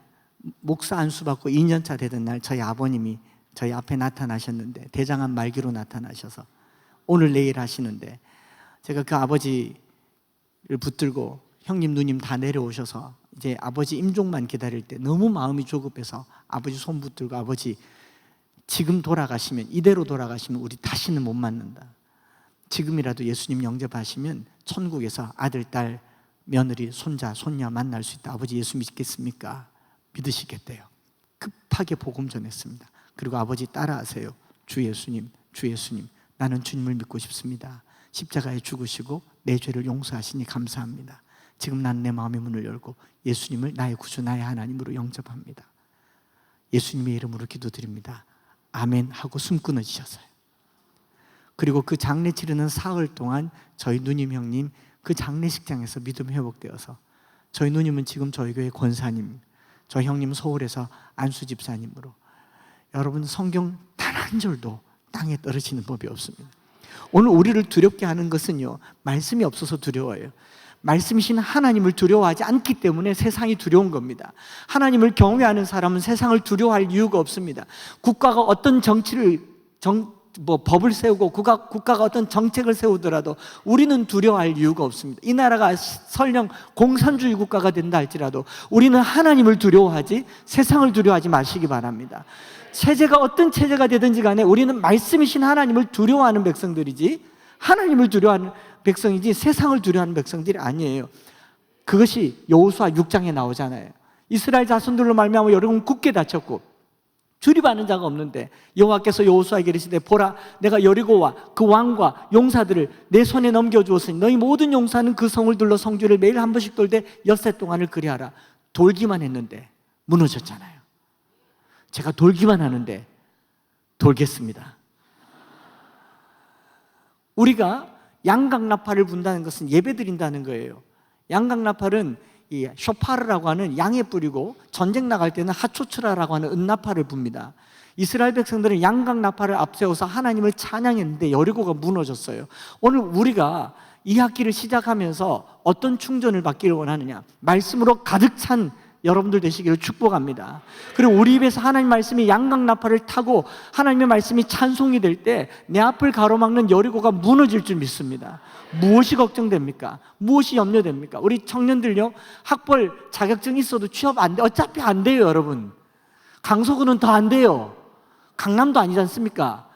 목사 안수 받고 2년차 되던 날 저희 아버님이 저희 앞에 나타나셨는데 대장암 말기로 나타나셔서 오늘 내일 하시는데 제가 그 아버지를 붙들고 형님 누님 다 내려오셔서 이제 아버지 임종만 기다릴 때 너무 마음이 조급해서 아버지 손 붙들고 아버지 지금 돌아가시면 이대로 돌아가시면 우리 다시는 못 만난다. 지금이라도 예수님 영접하시면 천국에서 아들, 딸, 며느리, 손자, 손녀 만날 수 있다. 아버지 예수 믿겠습니까? 믿으시겠대요. 급하게 복음 전했습니다. 그리고 아버지 따라하세요. 주 예수님, 주 예수님, 나는 주님을 믿고 싶습니다. 십자가에 죽으시고 내 죄를 용서하시니 감사합니다. 지금 난 내 마음의 문을 열고 예수님을 나의 구주, 나의 하나님으로 영접합니다. 예수님의 이름으로 기도드립니다. 아멘 하고 숨 끊어지셨어요. 그리고 그 장례 치르는 사흘 동안 저희 누님 형님 그 장례식장에서 믿음 회복되어서 저희 누님은 지금 저희 교회 권사님, 저희 형님은 서울에서 안수 집사님으로. 여러분 성경 단 한 절도 땅에 떨어지는 법이 없습니다. 오늘 우리를 두렵게 하는 것은요 말씀이 없어서 두려워요. 말씀이신 하나님을 두려워하지 않기 때문에 세상이 두려운 겁니다. 하나님을 경외하는 사람은 세상을 두려워할 이유가 없습니다. 국가가 어떤 법을 세우고 국가가 어떤 정책을 세우더라도 우리는 두려워할 이유가 없습니다. 이 나라가 설령 공산주의 국가가 된다 할지라도 우리는 하나님을 두려워하지 세상을 두려워하지 마시기 바랍니다. 체제가 어떤 체제가 되든지 간에 우리는 말씀이신 하나님을 두려워하는 백성들이지 하나님을 두려워하는 백성이지 세상을 두려워하는 백성들이 아니에요. 그것이 여호수아 6장에 나오잖아요. 이스라엘 자손들로 말미암아 여러분 굳게 다쳤고 주립하는 자가 없는데 여호와께서 여호수아에게 이르시되 보라 내가 여리고와 그 왕과 용사들을 내 손에 넘겨주었으니 너희 모든 용사는 그 성을 둘러 성주를 매일 한 번씩 돌되 엿새 동안을 그리하라. 돌기만 했는데 무너졌잖아요. 제가 돌기만 하는데 돌겠습니다. 우리가 양각나팔을 분다는 것은 예배 드린다는 거예요. 양각나팔은 이 쇼파르라고 하는 양의 뿔이고, 전쟁 나갈 때는 하초츠라라고 하는 은나팔을 붑니다. 이스라엘 백성들은 양각나팔을 앞세워서 하나님을 찬양했는데 여리고가 무너졌어요. 오늘 우리가 이 학기를 시작하면서 어떤 충전을 받기를 원하느냐? 말씀으로 가득 찬 여러분들 되시기를 축복합니다. 그리고 우리 입에서 하나님 말씀이 양각나팔을 타고 하나님의 말씀이 찬송이 될 때 내 앞을 가로막는 여리고가 무너질 줄 믿습니다. 무엇이 걱정됩니까? 무엇이 염려됩니까? 우리 청년들요, 학벌 자격증 있어도 취업 안 돼. 어차피 안 돼요, 여러분. 강서구는 더 안 돼요. 강남도 아니지 않습니까?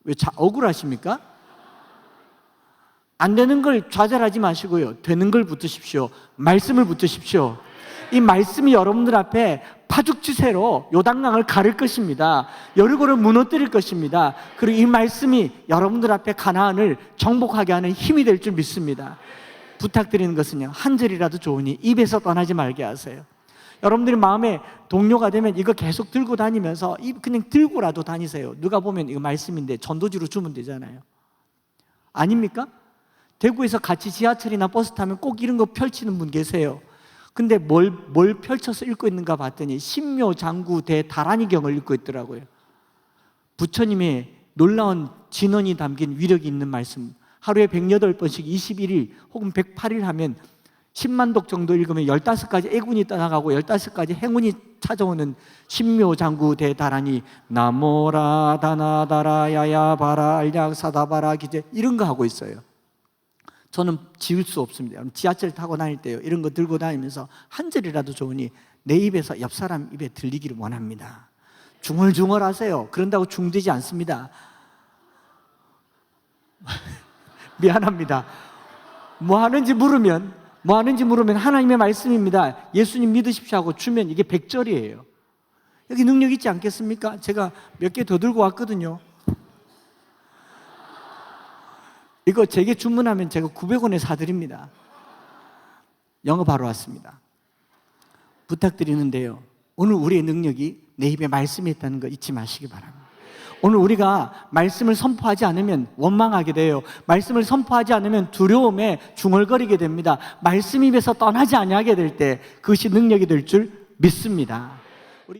왜 억울하십니까? 안 되는 걸 좌절하지 마시고요, 되는 걸 붙드십시오. 말씀을 붙드십시오. 이 말씀이 여러분들 앞에 파죽지세로 요단강을 가를 것입니다. 여리고를 무너뜨릴 것입니다. 그리고 이 말씀이 여러분들 앞에 가나안을 정복하게 하는 힘이 될 줄 믿습니다. 부탁드리는 것은요, 한 절이라도 좋으니 입에서 떠나지 말게 하세요. 여러분들이 마음에 동료가 되면 이거 계속 들고 다니면서 그냥 들고라도 다니세요. 누가 보면 이거 말씀인데 전도지로 주면 되잖아요. 아닙니까? 대구에서 같이 지하철이나 버스 타면 꼭 이런 거 펼치는 분 계세요. 근데 뭘 펼쳐서 읽고 있는가 봤더니 신묘장구 대다란이경을 읽고 있더라고요. 부처님의 놀라운 진언이 담긴 위력이 있는 말씀, 하루에 108번씩 21일 혹은 108일 하면 10만 독 정도 읽으면 15가지 애군이 떠나가고 15가지 행운이 찾아오는 신묘장구 대다란이 나모라 다나다라야야 바라 알약사다바라 기제, 이런 거 하고 있어요. 저는 지울 수 없습니다. 지하철 타고 다닐 때요, 이런 거 들고 다니면서 한 절이라도 좋으니 내 입에서 옆 사람 입에 들리기를 원합니다. 중얼중얼 하세요. 그런다고 중되지 않습니다. 미안합니다. 뭐 하는지 물으면 하나님의 말씀입니다. 예수님 믿으십시오 하고 주면 이게 100절이에요. 여기 능력 있지 않겠습니까? 제가 몇 개 더 들고 왔거든요. 이거 제게 주문하면 제가 900원에 사드립니다. 영업하러 왔습니다. 부탁드리는데요, 오늘 우리의 능력이 내 입에 말씀이 있다는 거 잊지 마시기 바랍니다. 오늘 우리가 말씀을 선포하지 않으면 원망하게 돼요. 말씀을 선포하지 않으면 두려움에 중얼거리게 됩니다. 말씀 입에서 떠나지 아니하게 될 때 그것이 능력이 될 줄 믿습니다.